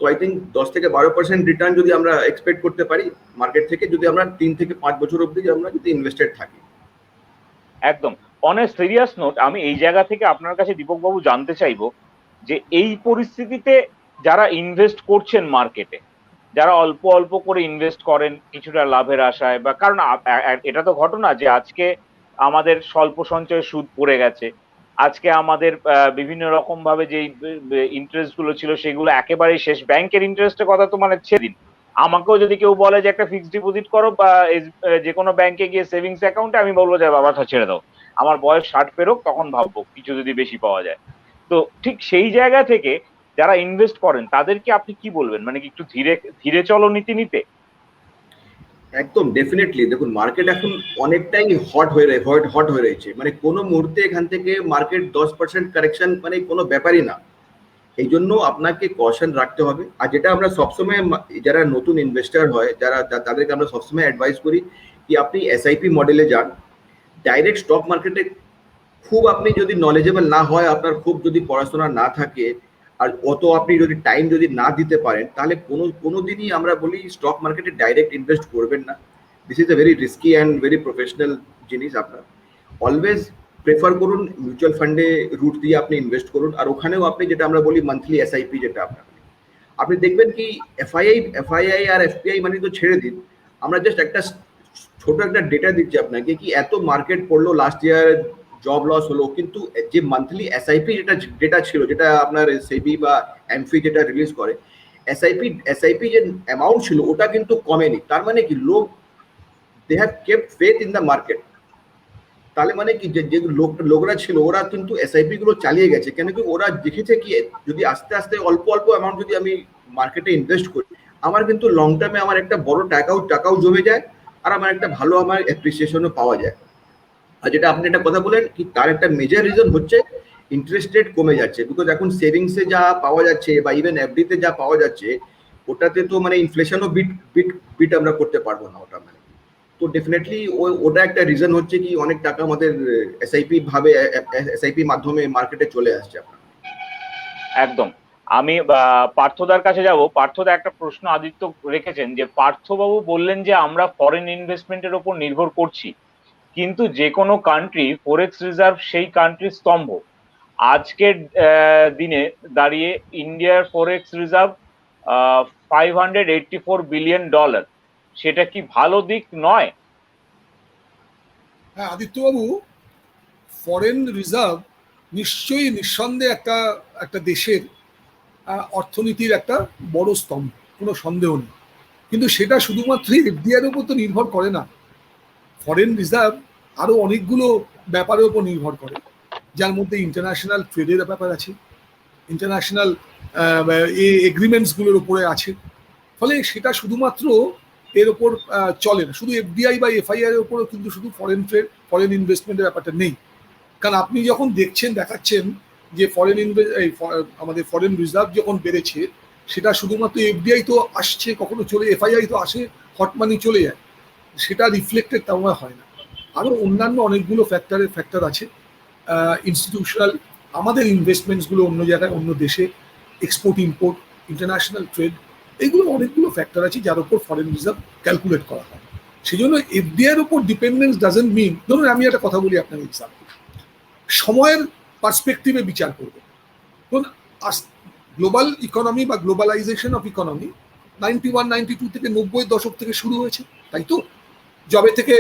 তো আই থিঙ্ক 10 থেকে 12% রিটার্ন যদি আমরা এক্সপেক্ট করতে পারি মার্কেট থেকে, যদি আমরা 3 থেকে 5 বছর অবধি আমরা যদি ইনভেস্টেড থাকি। একদম। অন এ সিরিয়াস নোট, আমি এই জায়গা থেকে আপনার কাছে দীপক বাবু জানতে চাইবো যে এই পরিস্থিতিতে যারা ইনভেস্ট করছেন মার্কেটে, যারা অল্প অল্প করে ইনভেস্ট করেন কিছুটা লাভের আশায়, বা কারণ এটা তো ঘটনা যে আজকে আমাদের স্বল্প সঞ্চয় সুদ পড়ে গেছে, আজকে আমাদের বিভিন্ন রকম ভাবে যে ইন্টারেস্ট গুলো ছিল সেগুলো একেবারেই শেষ। ব্যাংকের ইন্টারেস্টের কথা তো মানে ছেড়ে দিন, আমাকেও যদি কেউ বলে যে একটা ফিক্সড ডিপোজিট করো বা যে কোনো ব্যাংকে গিয়ে সেভিংস অ্যাকাউন্টে, আমি বলবো যে বাবা ছেড়ে দাও, আমার বয়স 60 পেরোক তখন ভাববো কিছু যদি বেশি পাওয়া যায়। তো ঠিক সেই জায়গা থেকে যারা ইনভেস্ট করেন তাদেরকে আপনি কি বলবেন, মানে কি একটু ধীরে ধীরে চলো নীতি নিতে? একদম ডেফিনেটলি। দেখুন, মার্কেট এখন অনেকটাই হট হয়ে রয়েছে, মানে কোনো মুহূর্তে এখান থেকে মার্কেট 10% কারেকশন মানে কোনো ব্যাপারই না। এই জন্য আপনাকে কশন রাখতে হবে। আর যেটা আমরা সবসময় যারা নতুন ইনভেস্টার হয়, তাদেরকে আমরা সবসময় অ্যাডভাইস করি কি আপনি এসআইপি মডেলে যান। ডাইরেক্ট স্টক মার্কেটে খুব আপনি যদি নলেজেবল না হয়, আপনার খুব যদি পড়াশোনা না থাকে, আর অত আপনি যদি টাইম যদি না দিতে পারেন, তাহলে কোনো দিনই আমরা বলি স্টক মার্কেটে ডাইরেক্ট ইনভেস্ট করবেন না। This is a very risky and very professional জিনিস। আপনার অলওয়েজ প্রেফার করুন মিউচুয়াল ফান্ডে রুট দিয়ে আপনি ইনভেস্ট করুন। আর ওখানেও আপনি যেটা আমরা বলি মান্থলি এসআইপি, যেটা আপনি দেখবেন কি এফআইআই আর এফপিআই মানে তো ছেড়ে দিন, আমরা জাস্ট একটা ছোট একটা ডেটা দিচ্ছি আপনাকে কি এত মার্কেট পড়লো লাস্ট ইয়ার, জব লস হলো, কিন্তু যে মান্থলি এসআইপি যেটা ডেটা ছিল, যেটা আপনার সেবি বা এমফি যেটা রিলিজ করে, এসআইপি যে অ্যামাউন্ট ছিল ওটা কিন্তু কমেনি। তার মানে কি লোক they have kept faith in the market. তাহলে মানে কি যে লোকরা ছিল ওরা কিন্তু এসআইপি গুলো চালিয়ে গেছে, কেন কি ওরা দেখেছে কি যদি আস্তে আস্তে অল্প অল্প অ্যামাউন্ট যদি আমি মার্কেটে ইনভেস্ট করি, আমার কিন্তু লং টার্মে আমার একটা বড় টাকাও জমে যায়, আর আমার একটা ভালো আমার অ্যাপ্রিসিয়েশনও পাওয়া যায়। আর যেটা আপনি একটা কথা বলেন কি তার একটা মেজর রিজন হচ্ছে ইন্টারেস্ট রেট কমে যাচ্ছে। বিকজ এখন সেভিংসে যা পাওয়া যাচ্ছে বা ইভেন এফডিতে যা পাওয়া যাচ্ছে, ওটাতে তো মানে ইনফ্লেশনও বিট আমরা করতে পারবো না ওটা। মানে তো ডেফিনেটলি ওটা একটা রিজন হচ্ছে কি অনেক টাকা আমাদের এসআইপি মাধ্যমে মার্কেটে চলে আসছে আপনার। একদম। আমি পার্থদার কাছে যাব। পার্থদা একটা প্রশ্ন আদিত্য রেখেছেন, যে পার্থবাবু বললেন যে আমরা ফরেন ইনভেস্টমেন্টের উপর নির্ভর করছি, কিন্তু যে কোনো কান্ট্রি ফরেক্স রিজার্ভ সেই কান্ট্রির স্তম্ভ। আজকের দিনে দাঁড়িয়ে ইন্ডিয়ার ফরেক্স রিজার্ভ $584 বিলিয়ন। সেটা কি ভালো দিক নয়? হ্যাঁ আদিত্যবাবু, ফরেন রিজার্ভ নিশ্চয়ই নিঃসন্দেহে একটা দেশের অর্থনীতির একটা বড় স্তম্ভ, কোনো সন্দেহ নেই। কিন্তু সেটা শুধুমাত্র এফডিআই এর উপর তো নির্ভর করে না। ফরেন রিজার্ভ আরো অনেকগুলো ব্যাপারের উপর নির্ভর করে, যার মধ্যে ইন্টারন্যাশনাল ট্রেডের ব্যাপার আছে, ইন্টারন্যাশনাল এগ্রিমেন্টস গুলোর উপরে আছে। ফলে সেটা শুধুমাত্র এর ওপর চলে না, শুধু এফডিআই বা এফআইআর এর উপরও কিন্তু শুধু ফরেন ইনভেস্টমেন্টের ব্যাপারটা নেই। কারণ আপনি যখন দেখাচ্ছেন যে আমাদের ফরেন রিজার্ভ যখন বেড়েছে, সেটা শুধুমাত্র এফডিআই তো আসছে, কখনো চলে এফআইআই তো আসে, হট মানি চলে যায়, সেটা রিফ্লেক্টেড তেমন হয় না। আরো অন্যান্য অনেকগুলো ফ্যাক্টর আছে। ইনস্টিটিউশনাল আমাদের ইনভেস্টমেন্টসগুলো অন্য জায়গায়, অন্য দেশে, এক্সপোর্ট ইম্পোর্ট, ইন্টারন্যাশনাল ট্রেড, এইগুলো অনেকগুলো ফ্যাক্টর আছে যার উপর ফরেন রিজার্ভ ক্যালকুলেট করা হয়। সেই জন্য এফডিআই এর উপর ডিপেন্ডেন্স ডাজন্ট মিন, ধরুন আমি একটা কথা বলি আপনার এক্সাম্পল, সময়ের পার্সপেক্টিভে বিচার করবো। ধরুন গ্লোবাল ইকোনমি বা গ্লোবালাইজেশন অফ ইকোনমি 91-92 থেকে 90-এর দশক থেকে শুরু হয়েছে, তাই তো? যবে থেকে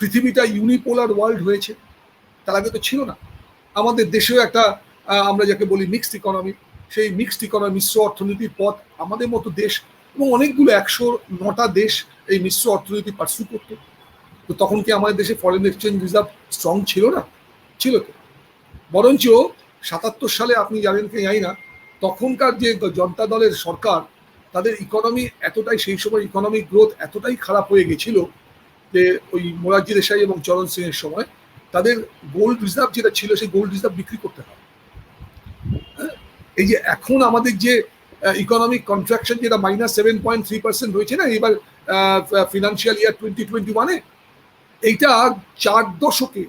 পৃথিবীটা ইউনিপোলার ওয়ার্ল্ড হয়েছে, তার আগে তো ছিল না। আমাদের দেশেও একটা আমরা যাকে বলি মিক্সড ইকোনমি, সেই মিক্সড ইকোনমি, মিশ্র অর্থনীতির পথ আমাদের মতো দেশ এবং অনেকগুলো 109টা দেশ এই মিশ্র অর্থনীতি পার্সু করত। তো তখন কি আমাদের দেশে ফরেন এক্সচেঞ্জ রিজার্ভ স্ট্রং ছিল না? ছিল তো। বরঞ্চ 77 সালে আপনি জানেন কি জানি না, তখনকার যে জনতা দলের সরকার, তাদের ইকোনমি এতটাই, সেই সময় ইকোনমিক গ্রোথ এতটাই খারাপ হয়ে গেছিল যে ওই মোরারজি দেশাই এবং চরণ সিং এর সময় তাদের গোল্ড রিজার্ভ যেটা ছিল, সেই গোল্ড রিজার্ভ বিক্রি করতে হয়। এই যে এখন আমাদের যে ইকোনমিক কন্ট্রাকশন, যেটা -7.3% হয়েছে না এবার ফিনান্সিয়াল ইয়ার 2021-এ, এইটা 4 দশকে,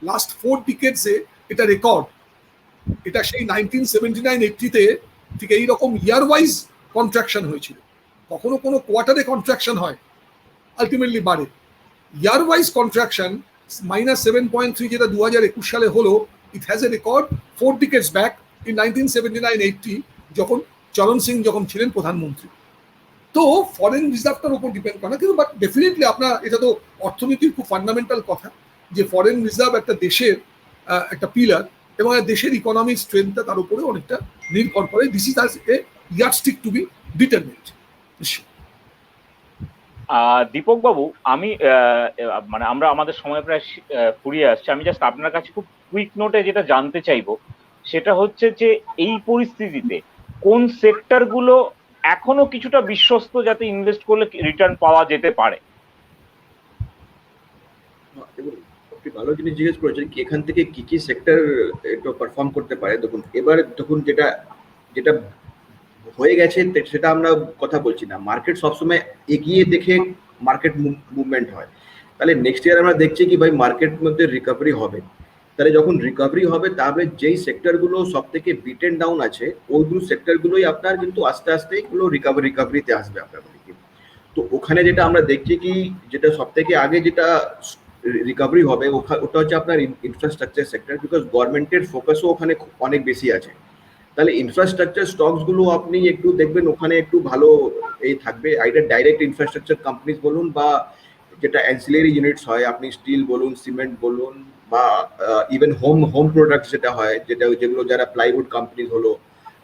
লাস্ট 4 ডিকেডসে এটা রেকর্ড। এটা সেই 1979-80-তে ঠিক এইরকম ইয়ার ওয়াইজ কন্ট্রাকশন হয়েছিল। কখনো কোনো কোয়ার্টারে কন্ট্রাকশন হয়, আলটিমেটলি বাড়ে। ইয়ার ওয়াইজ কন্ট্রাকশন -7.3 যেটা 2021 সালে হলো, it has a record 4 ডিকেডস back in 1979-80, যখন চরণ সিং যখন ছিলেন প্রধানমন্ত্রী। তো ফরেন রিজার্ভটার উপর ডিপেন্ড করে না, কিন্তু বাট ডেফিনেটলি আপনার এটা তো অর্থনীতির খুব ফান্ডামেন্টাল কথা যে ফরেন রিজার্ভ একটা দেশের একটা পিলার, এবং দেশের ইকোনমিক স্ট্রেংথটা তার উপরে অনেকটা নির্ভর করে। This is as a yardstick to be determined. Deepak babu, আমি মানে আমরা আমাদের সময় প্রায় ফুরিয়ে আসছে, আমি জাস্ট আপনার কাছে খুব কুইক নোটে যেটা জানতে চাইবো সেটা হচ্ছে যে এই পরিস্থিতিতে কোন সেক্টরগুলো এখনো কিছুটা বিশ্বস্ত যাতে ইনভেস্ট করলে রিটার্ন পাওয়া যেতে পারে? আপনি ভালো জিনিস জিজ্ঞেস করেছেন কি এখান থেকে কি কি সেক্টর একটু পারফর্ম করতে পারে। দেখুন এবার দেখুন যেটা যেটা হয়ে গেছে সেটা আমরা কথা বলছি না, মার্কেট সবসময় এগিয়ে দেখে মার্কেট মুভমেন্ট হয়। তাহলে নেক্সট ইয়ার আমরা দেখছি কি ভাই মার্কেট মধ্যে রিকভারি হবে, তাহলে যখন রিকভারি হবে তাহলে যেই সেক্টরগুলো সব থেকে বিটেন ডাউন আছে ওইগুলো সেক্টরগুলোই আপনার কিন্তু আস্তে আস্তে এগুলো রিকভারিতে আসবে আপনার। তো ওখানে যেটা আমরা দেখছি কি যেটা সব থেকে আগে যেটা রিকভারি হবে ওটা হচ্ছে আপনার ইনফ্রাস্ট্রাকচার সেক্টর, বিকজ গভর্নমেন্টের ফোকাসও ওখানে অনেক বেশি আছে। তাহলে ইনফ্রাস্ট্রাকচার স্টকসগুলো আপনি একটু দেখবেন ওখানে একটু ভালো এই থাকবে, আইদার ডাইরেক্ট ইনফ্রাস্ট্রাকচার কোম্পানিজ বলুন বা যেটা অ্যান্সিলারি ইউনিটস হয়, আপনি স্টিল বলুন, সিমেন্ট বলুন, বা ইভেন হোম প্রোডাক্টস যেটা হয় যেগুলো যারা প্লাইউড কোম্পানিজ হলো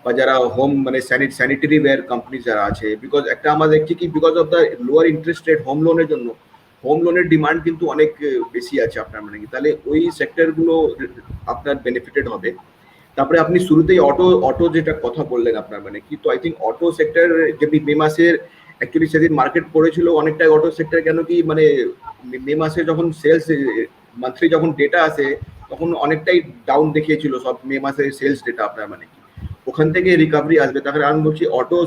বা যারা হোম মানে স্যানিটারি ওয়্যার কোম্পানি যারা আছে, বিকজ একটা আমরা দেখছি কি because of the lower interest rate home লোনের জন্য হোম লোনের ডিমান্ড কিন্তু অনেক বেশি আছে আপনার মানে কি, তাহলে ওই সেক্টরগুলো আপনার বেনিফিটেড হবে। তারপরে আপনি শুরুতেই অটো যেটা কথা বললেন আপনার মানে কি, তো আই থিঙ্ক অটো সেক্টর যে মে মাসের অ্যাকচুয়ালি সেদিন মার্কেট পড়েছিল অনেকটাই অটো সেক্টর, কেন কি মানে মে মাসে যখন সেলস মান্থলি যখন ডেটা আসে তখন অনেকটাই ডাউন দেখিয়েছিল সব মে মাসের সেলস ডেটা আপনার মানে কি, ওখান থেকে রিকভারি আসবে। তাহলে আমি বলছি অটো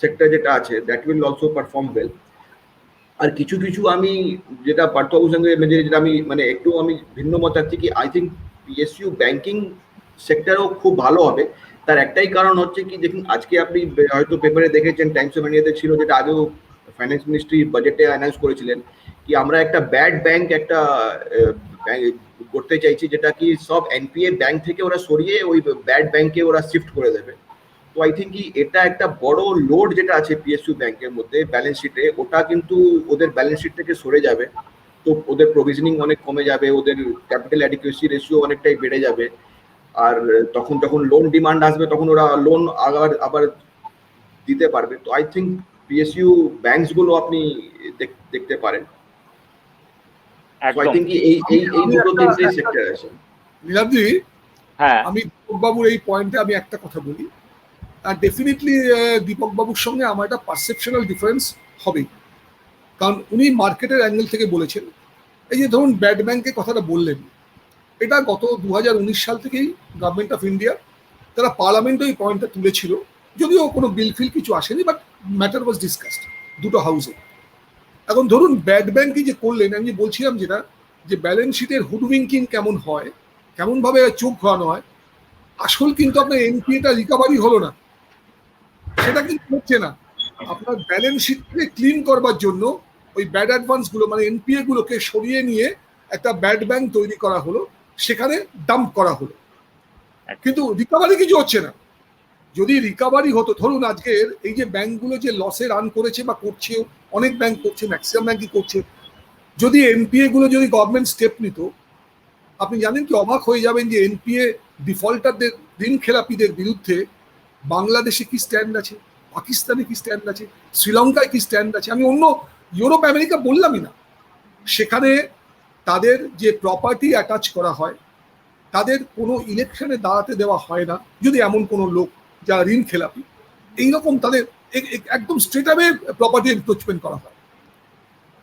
সেক্টর যেটা আছে that will also perform well. আর কিছু কিছু আমি যেটা পার্থবাবুর সঙ্গে যেটা আমি মানে একটু আমি ভিন্ন মত আছি কি আই থিঙ্ক পিএসইউ ব্যাংকিং সেক্টরও খুব ভালো হবে। তার একটাই কারণ হচ্ছে কি দেখুন আজকে আপনি হয়তো পেপারে দেখেছেন, টাইমস অফ ইন্ডিয়াতে ছিল, যেটা আগেও ফাইন্যান্স মিনিস্ট্রি বাজেটে অ্যানাউন্স করেছিলেন কি আমরা একটা ব্যাড ব্যাংক একটা করতে চাইছি, যেটা কি সব এনপিএ ব্যাংক থেকে ওরা সরিয়ে ওই ব্যাড ব্যাংকে ওরা শিফট করে দেবে। তো আই থিঙ্ক কি এটা একটা বড় লোড যেটা আছে পিএসইউ ব্যাংকের মধ্যে ব্যালেন্স শিটে, ওটা কিন্তু ওদের ব্যালেন্স শিট থেকে সরে যাবে। তো ওদের প্রভিশনিং অনেক কমে যাবে, ওদের ক্যাপিটাল অ্যাডিকুয়েসি রেশিও অনেকটাই বেড়ে যাবে, আর তখন যখন লোন ডিমান্ড আসবে তখন ওরা লোন আবার দিতে পারবে। তো আই থিঙ্ক পিএসইউ ব্যাংকস গুলো আপনি দেখতে পারেন। আই থিঙ্ক এই দুটো তিনটে সেক্টর আছে। নীলাদ্রি, হ্যাঁ, আমি দীপক বাবুর এই পয়েন্টে আমি একটা কথা বলি, আর ডেফিনেটলি দীপক বাবুর সঙ্গে আমার একটা পারসেপশনাল ডিফারেন্স হবেই, কারণ উনি মার্কেটের অ্যাঙ্গেল থেকে বলেছেন। এই যে ধরুন ব্যাড ব্যাংকের কথাটা বললেন, এটা গত 2019 সাল থেকেই গভর্নমেন্ট অফ ইন্ডিয়া তারা পার্লামেন্টে এই পয়েন্টটা তুলেছিল, যদিও কোনো বিল ফিল কিছু আসেনি, বাট ম্যাটার ওয়াজ ডিসকাসড দুটো হাউসে। এখন ধরুন ব্যাড ব্যাংকই যে করলেন, আমি বলছিলাম যেটা যে ব্যালেন্স শিটের হুডউইঙ্কিং কেমন হয়, কেমনভাবে চোখ ঘোরানো হয়, আসল কিন্তু আপনার এনপিএটা রিকভারি হলো না, সেটা কিন্তু হচ্ছে না। আপনার ব্যালেন্স শিটকে ক্লিন করবার জন্য ওই ব্যাড অ্যাডভান্স গুলো মানে এনপিএ গুলোকে সরিয়ে নিয়ে একটা ব্যাড ব্যাংক তৈরি করা হলো, সেখানে ডাম্প করা হলো, কিন্তু রিকভারি কিছু হচ্ছে না। যদি রিকভারি হতো, ধরুন আজকের এই যে ব্যাংকগুলো যে লসে রান করেছে বা করছে, অনেক ব্যাংক করছে, ম্যাক্সিমাম ব্যাংকই করছে, যদি এনপিএ গুলো যদি গভর্নমেন্ট স্টেপ নিত, আপনি জানেন কি অবাক হয়ে যাবেন যে এনপিএ ডিফল্টারদের ঋণ খেলাপিদের বিরুদ্ধে বাংলাদেশে কি স্ট্যান্ড আছে, পাকিস্তানে কি স্ট্যান্ড আছে, শ্রীলঙ্কায় কি স্ট্যান্ড আছে, আমি অন্য ইউরোপ আমেরিকা বললামই না। সেখানে তাদের যে প্রপার্টি অ্যাটাচ করা হয়, তাদের কোনো ইলেকশনে দাঁড়াতে দেওয়া হয় না যদি এমন কোনো লোক যারা ঋণ খেলাপি, এইরকম তাদের একদম স্ট্রেটআওয়ে প্রপার্টি এনক্রোচমেন্ট করা হয়।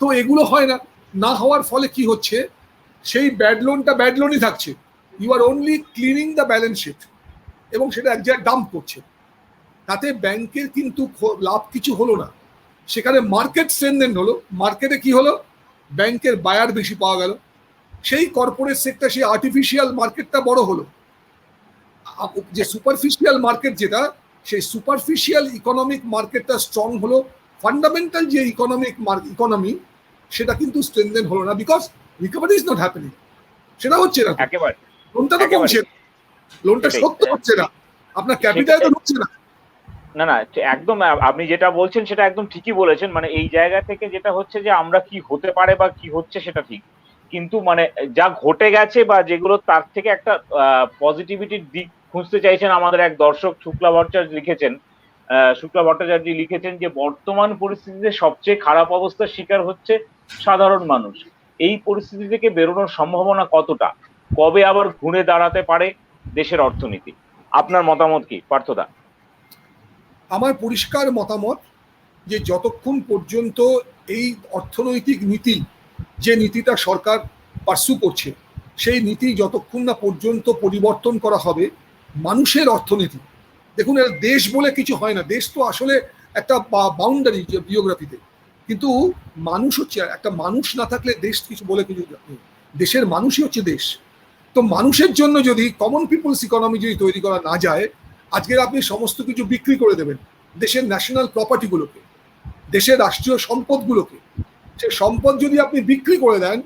তো এগুলো হয় না, না হওয়ার ফলে কি হচ্ছে, সেই ব্যাড লোনটা ব্যাড লোনই থাকছে, you are only cleaning the balance sheet, এবং সেটা এক জায়গায় ডাম্প করছে, তাতে ব্যাংকের কিন্তু লাভ কিছু হলো না। সেখানে মার্কেট স্ট্রেনদেন হলো, মার্কেটে কি হলো, ব্যাংকের বায়ার বেশি পাওয়া গেল, সেই কর্পোরেট সেক্টর সেই আর্টিফিশিয়াল মার্কেটটা বড় হলো। যে সুপারফিশিয়াল মার্কেট যেটা, সেই সুপারফিশিয়াল ইকোনমিক মার্কেটটা স্ট্রং হলো, ফান্ডামেন্টাল যে ইকোনমি সেটা কিন্তু স্ট্রেনদেন হলো না, because recovery is not happening, সেটা হচ্ছে না, একেবারে লোনটা তো কমছে, লোনটা শোধ হচ্ছে না, আপনার ক্যাপিটাল তো ঢুকছে না। না না, একদম আপনি যেটা বলছেন সেটা একদম ঠিকই বলেছেন। মানে এই জায়গা থেকে যেটা হচ্ছে যে আমরা কি হতে পারে বা কি হচ্ছে সেটা ঠিক, কিন্তু মানে যা ঘটে গেছে বা যেগুলো তার থেকে একটা পজিটিভিটির দিক খুঁজতে চাইছেন আমাদের এক দর্শক শুক্লা ভট্টাচার্য লিখেছেন। শুক্লা ভট্টাচার্য লিখেছেন যে বর্তমান পরিস্থিতিতে সবচেয়ে খারাপ অবস্থার শিকার হচ্ছে সাধারণ মানুষ। এই পরিস্থিতি থেকে বেরোনোর সম্ভাবনা কতটা, কবে আবার ঘুরে দাঁড়াতে পারে দেশের অর্থনীতি? আপনার মতামত কি পার্থদা? আমার পরিষ্কার মতামত যে যতক্ষণ পর্যন্ত এই অর্থনৈতিক নীতি, যে নীতিটা সরকার পার্সু করছে, সেই নীতি যতক্ষণ না পর্যন্ত পরিবর্তন করা হবে, মানুষের অর্থনীতি, দেখুন এর দেশ বলে কিছু হয় না, দেশ তো আসলে একটা বাউন্ডারি জিওগ্রাফিতে, কিন্তু মানুষ হচ্ছে, একটা মানুষ না থাকলে দেশ কিছু বলে কিছু নেই। দেশের মানুষই হচ্ছে দেশ। তো মানুষের জন্য যদি কমন পিপলস ইকোনমি যদি তৈরি করা না যায়, আজকের আপনি সমস্ত কিছু বিক্রি করে দেবেন, দেশের ন্যাশনাল প্রপার্টিগুলোকে, দেশের রাষ্ট্রীয় সম্পদগুলোকে, সে সম্পদ যদি আপনি বিক্রি করে দেন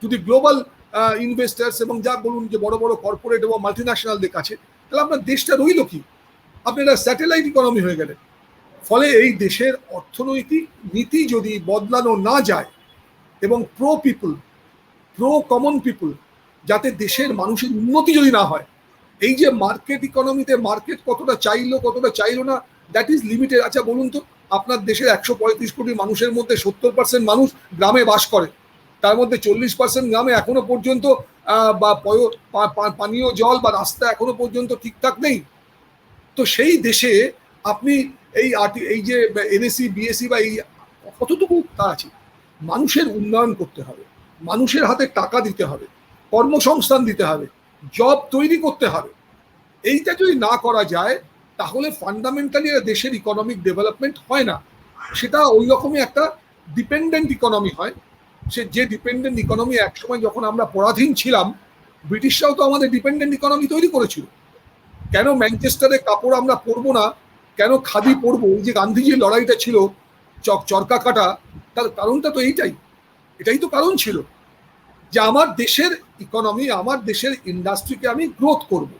যদি গ্লোবাল ইনভেস্টার্স এবং যা বলুন যে বড় বড় কর্পোরেট এবং মাল্টিন্যাশনালদের কাছে, তাহলে আপনার দেশটা রইল কি? আপনি একটা স্যাটেলাইট ইকোনমি হয়ে গেলেন। ফলে এই দেশের অর্থনৈতিক নীতি যদি বদলানো না যায় এবং pro people, pro common people, যাতে দেশের মানুষের উন্নতি যদি না হয়, এই যে মার্কেট ইকোনমিতে মার্কেট কতটা চাইলো কতটা চাইলো না, দ্যাট ইজ লিমিটেড। আচ্ছা বলুন তো, আপনার দেশের 135 কোটি মানুষের মধ্যে 70% মানুষ গ্রামে বাস করে, তার মধ্যে 40% গ্রামে এখনো পর্যন্ত বা পানীয় জল বা রাস্তা এখনো পর্যন্ত ঠিকঠাক নেই। তো সেই দেশে আপনি এই যে এনএসি বিএসসি বা এই কতটুকু তা আছে? মানুষের উন্নয়ন করতে হবে, মানুষের হাতে টাকা দিতে হবে, কর্মসংস্থান দিতে হবে, জব তৈরি করতে হবে। এইটা যদি না করা যায় তাহলে ফান্ডামেন্টালি দেশের ইকোনমিক ডেভেলপমেন্ট হয় না, সেটা ওই রকমই একটা ডিপেন্ডেন্ট ইকোনমি হয়। সে যে ডিপেন্ডেন্ট ইকোনমি একসময় যখন আমরা পরাধীন ছিলাম, ব্রিটিশরাও তো আমাদের ডিপেন্ডেন্ট ইকোনমি তৈরি করেছিল। কেন ম্যানচেস্টারে কাপড় আমরা পরবো না, কেন খাদি পরবো? এই যে গান্ধীজির লড়াইটা ছিল চরকা কাটা, তার কারণটা তো এইটাই, এটাই তো কারণ ছিল যে আমার দেশের ইকোনমি, আমার দেশের ইন্ডাস্ট্রিকে আমি গ্রোথ করব।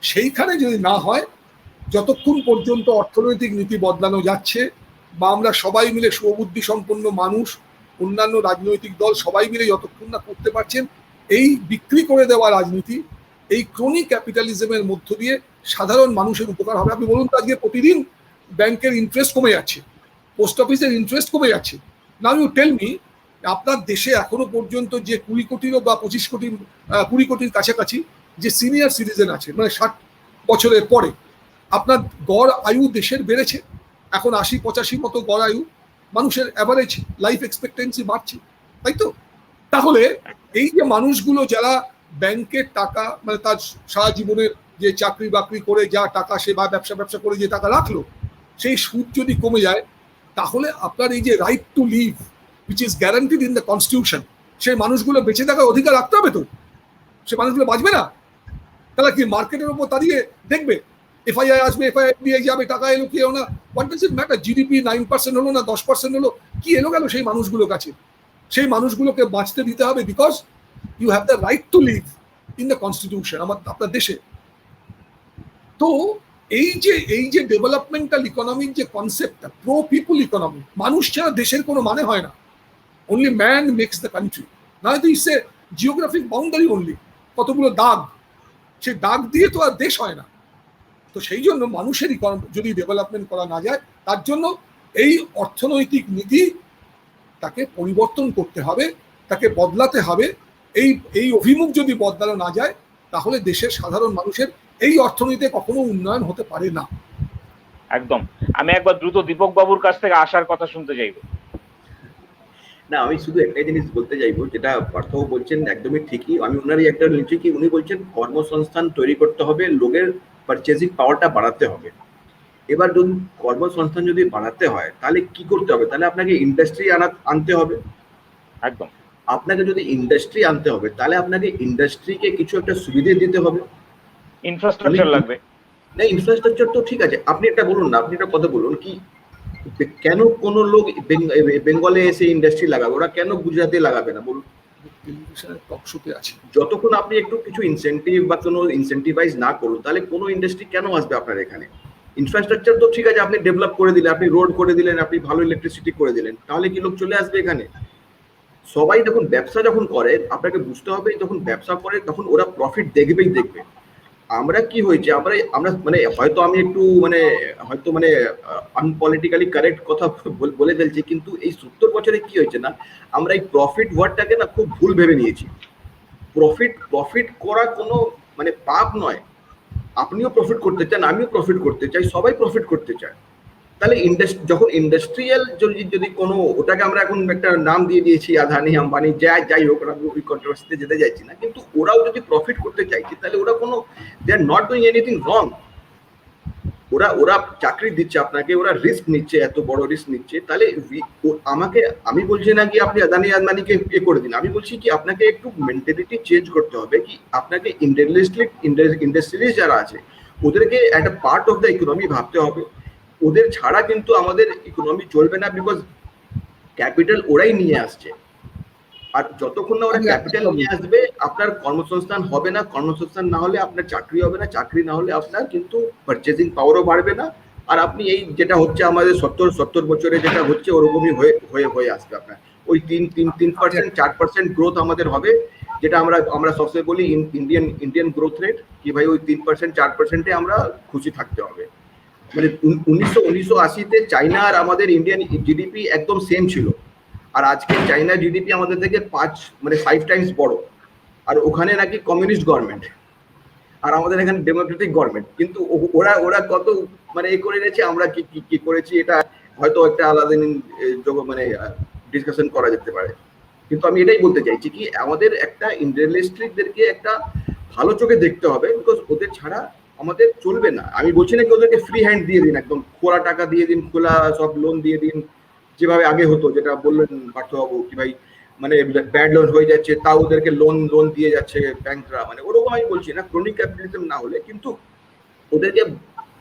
সেইখানে যদি না হয়, যতক্ষণ পর্যন্ত অর্থনৈতিক নীতি বদলানো যাচ্ছে বা আমরা সবাই মিলে সুবুদ্ধি সম্পন্ন মানুষ, অন্যান্য রাজনৈতিক দল সবাই মিলে যতক্ষণ না করতে পারছেন এই বিক্রি করে দেওয়া রাজনীতি, এই ক্রনিক ক্যাপিটালিজমের মধ্য দিয়ে সাধারণ মানুষের উপকার হবে। আপনি বলুন তো, আজকে প্রতিদিন ব্যাংকের ইন্টারেস্ট কমে যাচ্ছে, পোস্ট অফিসের ইন্টারেস্ট কমে যাচ্ছে। নাও ইউ টেল মি, আপনার দেশে এখনো পর্যন্ত যে 20 কোটিরও বা 25 কোটি 20 কোটির কাছাকাছি যে সিনিয়র সিটিজেন আছে, মানে 60 বছরের পরে, আপনার গড় আয়ু দেশের বেড়েছে, এখন 80-85 মতো গড় আয়ু, মানুষের অ্যাভারেজ লাইফ এক্সপেক্টেন্সি বাড়ছে, তাই তো? তাহলে এই যে মানুষগুলো যারা ব্যাংকের টাকা, মানে তার সারা জীবনের যে চাকরি বাকরি করে যা টাকা, সে বা ব্যবসা করে যে টাকা রাখলো, সেই সুদ যদি কমে যায়, তাহলে আপনার এই যে right to live which is guaranteed in the constitution, সেই মানুষগুলো বেঁচে থাকার অধিকার রাখতে হবে তো। সে মানুষগুলো বাঁচবে না, তাহলে কি মার্কেটের উপর দাঁড়িয়ে দেখবে এফআইআই আসবে, এফআইআই দিয়ে যাবে, টাকা এলো কি এলো না, what does it matter? GDP 9% হলো না 10% হলো, কি এলো গেল সেই মানুষগুলোর কাছে? সেই মানুষগুলোকে বাঁচতে দিতে হবে, because you have the right to live in the constitution, আপনার দেশে। তো এই যে ডেভেলপমেন্টাল ইকোনমির যে কনসেপ্টটা, প্রো পিপল ইকোনমি, মানুষ ছাড়া দেশের কোনো মানে হয় না। Only man makes the country, নয়তো it's a geographic boundary only, কতগুলো দাগ, সেই দাগ দিয়ে তো আর দেশ হয় না। তো সেই জন্য মানুষের যদি ডেভেলপমেন্ট করা না যায়, তার জন্য এই অর্থনৈতিক নীতি তাকে পরিবর্তন করতে হবে, তাকে বদলাতে হবে। এই অভিমুখ যদি বদলানো না যায়, তাহলে দেশের সাধারণ মানুষের এই অর্থনীতিতে কখনো উন্নয়ন হতে পারে না। একদম। আমি একবার দ্রুত দীপক বাবুর কাছ থেকে আসার কথা শুনতে চাইবো। না, আমি শুধু একটাই জিনিস বলতে চাইবো, যেটা পার্থ বলছেন একদমই ঠিকই। আমি ওনারই একটা নিচ্ছি কি, উনি বলছেন কর্মসংস্থান তৈরি করতে হবে, লোকের পারচেজিং পাওয়ারটা বাড়াতে হবে। এবার যদি কর্মসংস্থান যদি বাড়াতে হয়, তাহলে কি করতে হবে? তাহলে আপনাকে ইন্ডাস্ট্রি আনতে হবে। একদম। আপনাকে যদি ইন্ডাস্ট্রি আনতে হবে, তাহলে আপনাকে ইন্ডাস্ট্রিকে কিছু একটা সুবিধা দিতে হবে, ইনফ্রাস্ট্রাকচার লাগবে। না, ইনফ্রাস্ট্রাকচার তো ঠিক আছে, আপনি একটা বলুন না, আপনি একটা কথা বলুন কি, কেন কোনো লোক বেঙ্গলে এসে ইন্ডাস্ট্রি লাগাবে? ওরা কেন গুজরাটে লাগাবে না বলুন? যতক্ষণ আপনি একটু কিছু ইনসেন্টিভ বা কোনো ইনসেন্টিভাইজ না করুন, তাহলে কোনো ইন্ডাস্ট্রি কেন আসবে আপনার এখানে? ইনফ্রাস্ট্রাকচার তো ঠিক আছে, আপনি ডেভেলপ করে দিলেন, আপনি রোড করে দিলেন, আপনি ভালো ইলেকট্রিসিটি করে দিলেন, তাহলে কি লোক চলে আসবে এখানে? সবাই দেখুন ব্যবসা যখন করে, আপনাকে বুঝতে হবে যখন ব্যবসা করে তখন ওরা প্রফিট দেখবেই দেখবে। আমরা কি হয়েছে, আমরা আমরা মানে হয়তো আমি একটু মানে আনপলিটিক্যালি কারেক্ট কথা বলে ফেলছি, কিন্তু এই 70 বছরে কি হয়েছে না, আমরা এই প্রফিট ওয়ার্ডটাকে না খুব ভুল ভেবে নিয়েছি। প্রফিট করা কোনো মানে পাপ নয়। আপনিও প্রফিট করতে চান, আমিও প্রফিট করতে চাই, সবাই প্রফিট করতে চায়। তাহলে যখন ইন্ডাস্ট্রিয়াল যদি কোনো, ওটাকে আমরা এখন একটা নাম দিয়ে দিয়েছি আদানি আম্বানি, যাই হোক, ওরা ওই কন্ট্রোভার্সিতে যেতে যাচ্ছি না, কিন্তু ওরাও যদি প্রফিট করতে চাইছে তাহলে ওরা কোনো, they are not doing anything wrong. ওরা চাকরি দিচ্ছে আপনাকে, ওরা রিস্ক নিচ্ছে, এত বড় রিস্ক নিচ্ছে, তাহলে আমি বলছি না কি আপনি আদানি আম্বানিকে এ করে দিন, আমি বলছি কি আপনাকে একটু মেন্টালিটি চেঞ্জ করতে হবে, কি আপনাকে ইন্ডাস্ট্রিজ যারা আছে ওদেরকে একটা পার্ট অফ দ্য ইকোনমি ভাবতে হবে। ওদের ছাড়া কিন্তু আমাদের ইকোনমি চলবে না, বিকজ ক্যাপিটাল ওরাই নিয়ে আসছে। আর যতক্ষণ না ওরা ক্যাপিটাল নিয়ে আসবে আপনার কর্মসংস্থান হবে না, কর্মসংস্থান না হলে আপনার চাকরি হবে না, চাকরি না হলে আপনার কিন্তু পারচেজিং পাওয়ারও বাড়বে না। আর আপনি এই যেটা হচ্ছে আমাদের 70 বছরে যেটা হচ্ছে ওরকমই হয়ে আসবে আপনার, ওই 3% 4% গ্রোথ আমাদের হবে, যেটা আমরা সবসময় বলি ইন্ডিয়ান গ্রোথ রেট, কি ভাই ওই 3% 4%-এ আমরা খুশি থাকতে হবে। মানে 1980-তে চাইনা আর আমাদের ইন্ডিয়ান জিডিপি একদম সেম ছিল, আর আজকে চাইনা জিডিপি আমাদের থেকে 5 টাইমস বড়, আর ওখানে নাকি কমিউনিস্ট গভর্নমেন্ট, আর আমাদের এখানে ডেমোক্রেটিক গভর্নমেন্ট। কিন্তু ওরা কত মানে এ করে গেছে, আমরা কি করেছি, এটা হয়তো একটা আলাদা মানে ডিসকাশন করা যেতে পারে। কিন্তু আমি এটাই বলতে চাইছি কি আমাদের একটা ইন্ডাস্ট্রিদেরকে একটা ভালো চোখে দেখতে হবে, বিকজ ওদের ছাড়া আমাদের চলবে না। আমি বলছি না কি ওদেরকে ফ্রি হ্যান্ড দিয়ে দিন, একদম খোলা টাকা দিয়ে দিন, খোলা সব লোন দিয়ে দিন, যেভাবে আগে হতো, যেটা বললেন পার্থবাবু কি ভাই মানে ব্যাড লোন হয়ে যাচ্ছে তাও ওদেরকে লোন দিয়ে যাচ্ছে ব্যাংকরা, মানে ওরকম আমি বলছি না, ক্রনিক ক্যাপিটালিজম না হলে, কিন্তু ওদেরকে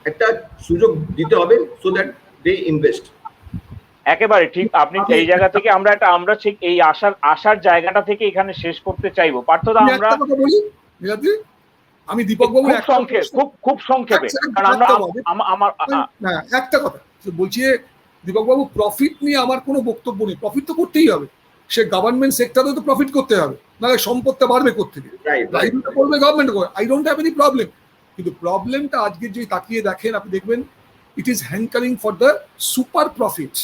একটা সুযোগ দিতে হবে সো দ্যাট দে ইনভেস্ট। একেবারে ঠিক, আপনি এই জায়গা থেকে আমরা ঠিক এই আশার জায়গাটা থেকে এখানে শেষ করতে চাইবো। পার্থদা আমরা আমি দীপক বাবু খুব সংক্ষেপে, কারণ আমরা আমার একটা কথা বলছি, দীপক বাবু প্রফিট নিয়ে আমার কোনো বক্তব্য নেই, প্রফিট তো করতেই হবে, সে গভর্নমেন্ট সেক্টরে তো প্রফিট করতে হবে, নাহলে সম্পদটা বাড়বে কোত্থেকে, করবে গভর্নমেন্ট করে, I don't have any problem. কিন্তু প্রবলেমটা আজকে যদি তাকিয়ে দেখেন আপনি দেখবেন it is হ্যাঙ্কারিং for the super profit.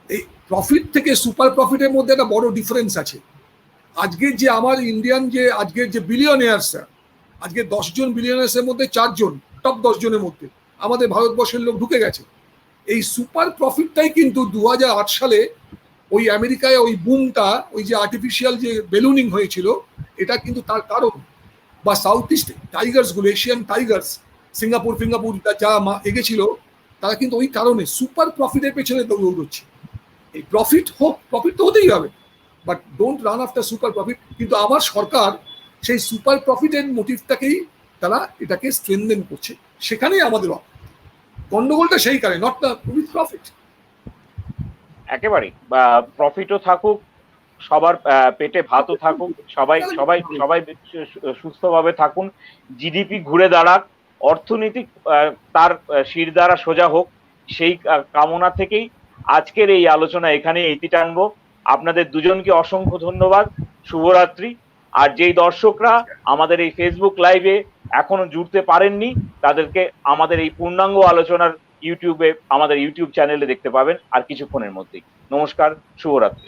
এই প্রফিট থেকে সুপার প্রফিটের মধ্যে একটা বড় ডিফারেন্স আছে। আজকের যে আমার ইন্ডিয়ান যে আজকের যে বিলিয়নিয়ার্সরা, আজকে 10 জন বিলিয়নিয়ার্সের মধ্যে 4 জন টপ 10 জনের মধ্যে আমাদের ভারতবর্ষের লোক ঢুকে গেছে। এই সুপার প্রফিটটাই কিন্তু 2008 সালে ওই আমেরিকায় ওই বুমটা, ওই যে আর্টিফিশিয়াল যে বেলুনিং হয়েছিল, এটা কিন্তু তার কারণ। বা সাউথ ইস্ট টাইগার্স গুলো, এশিয়ান টাইগার্স, সিঙ্গাপুর যা এগেছিল, তারা কিন্তু ওই কারণে সুপার প্রফিটের পেছনে দৌড়চ্ছে। এই প্রফিট তো হতেই হবে, but don't run after super profit. কিন্তু আমার সরকার সেই সুপার প্রফিটের মোটিভটাকেই তারা এটাকে স্ট্রেনথেন করছে, সেখানেই আমাদের গন্ডগোলটা সেই কারণে, নট উইথ প্রফিট। একেবারেই প্রফিটও থাকুক, সবার পেটে ভাতও থাকুক, সবাই সুস্থভাবে থাকুন, জিডিপি ঘুরে দাঁড়াক, অর্থনীতি তার শির দ্বারা সোজা হোক, সেই কামনা থেকেই আজকের এই আলোচনা এখানে ইতি টানবো। আপনাদের দুজনকে অসংখ্য ধন্যবাদ, শুভরাত্রি। আর যেই দর্শকরা আমাদের এই ফেসবুক লাইভে এখনো জুড়তে পারেননি, তাদেরকে আমাদের এই পূর্ণাঙ্গ আলোচনার আমাদের ইউটিউব চ্যানেলে দেখতে পাবেন আর কিছুক্ষণের মধ্যেই। নমস্কার, শুভরাত্রি।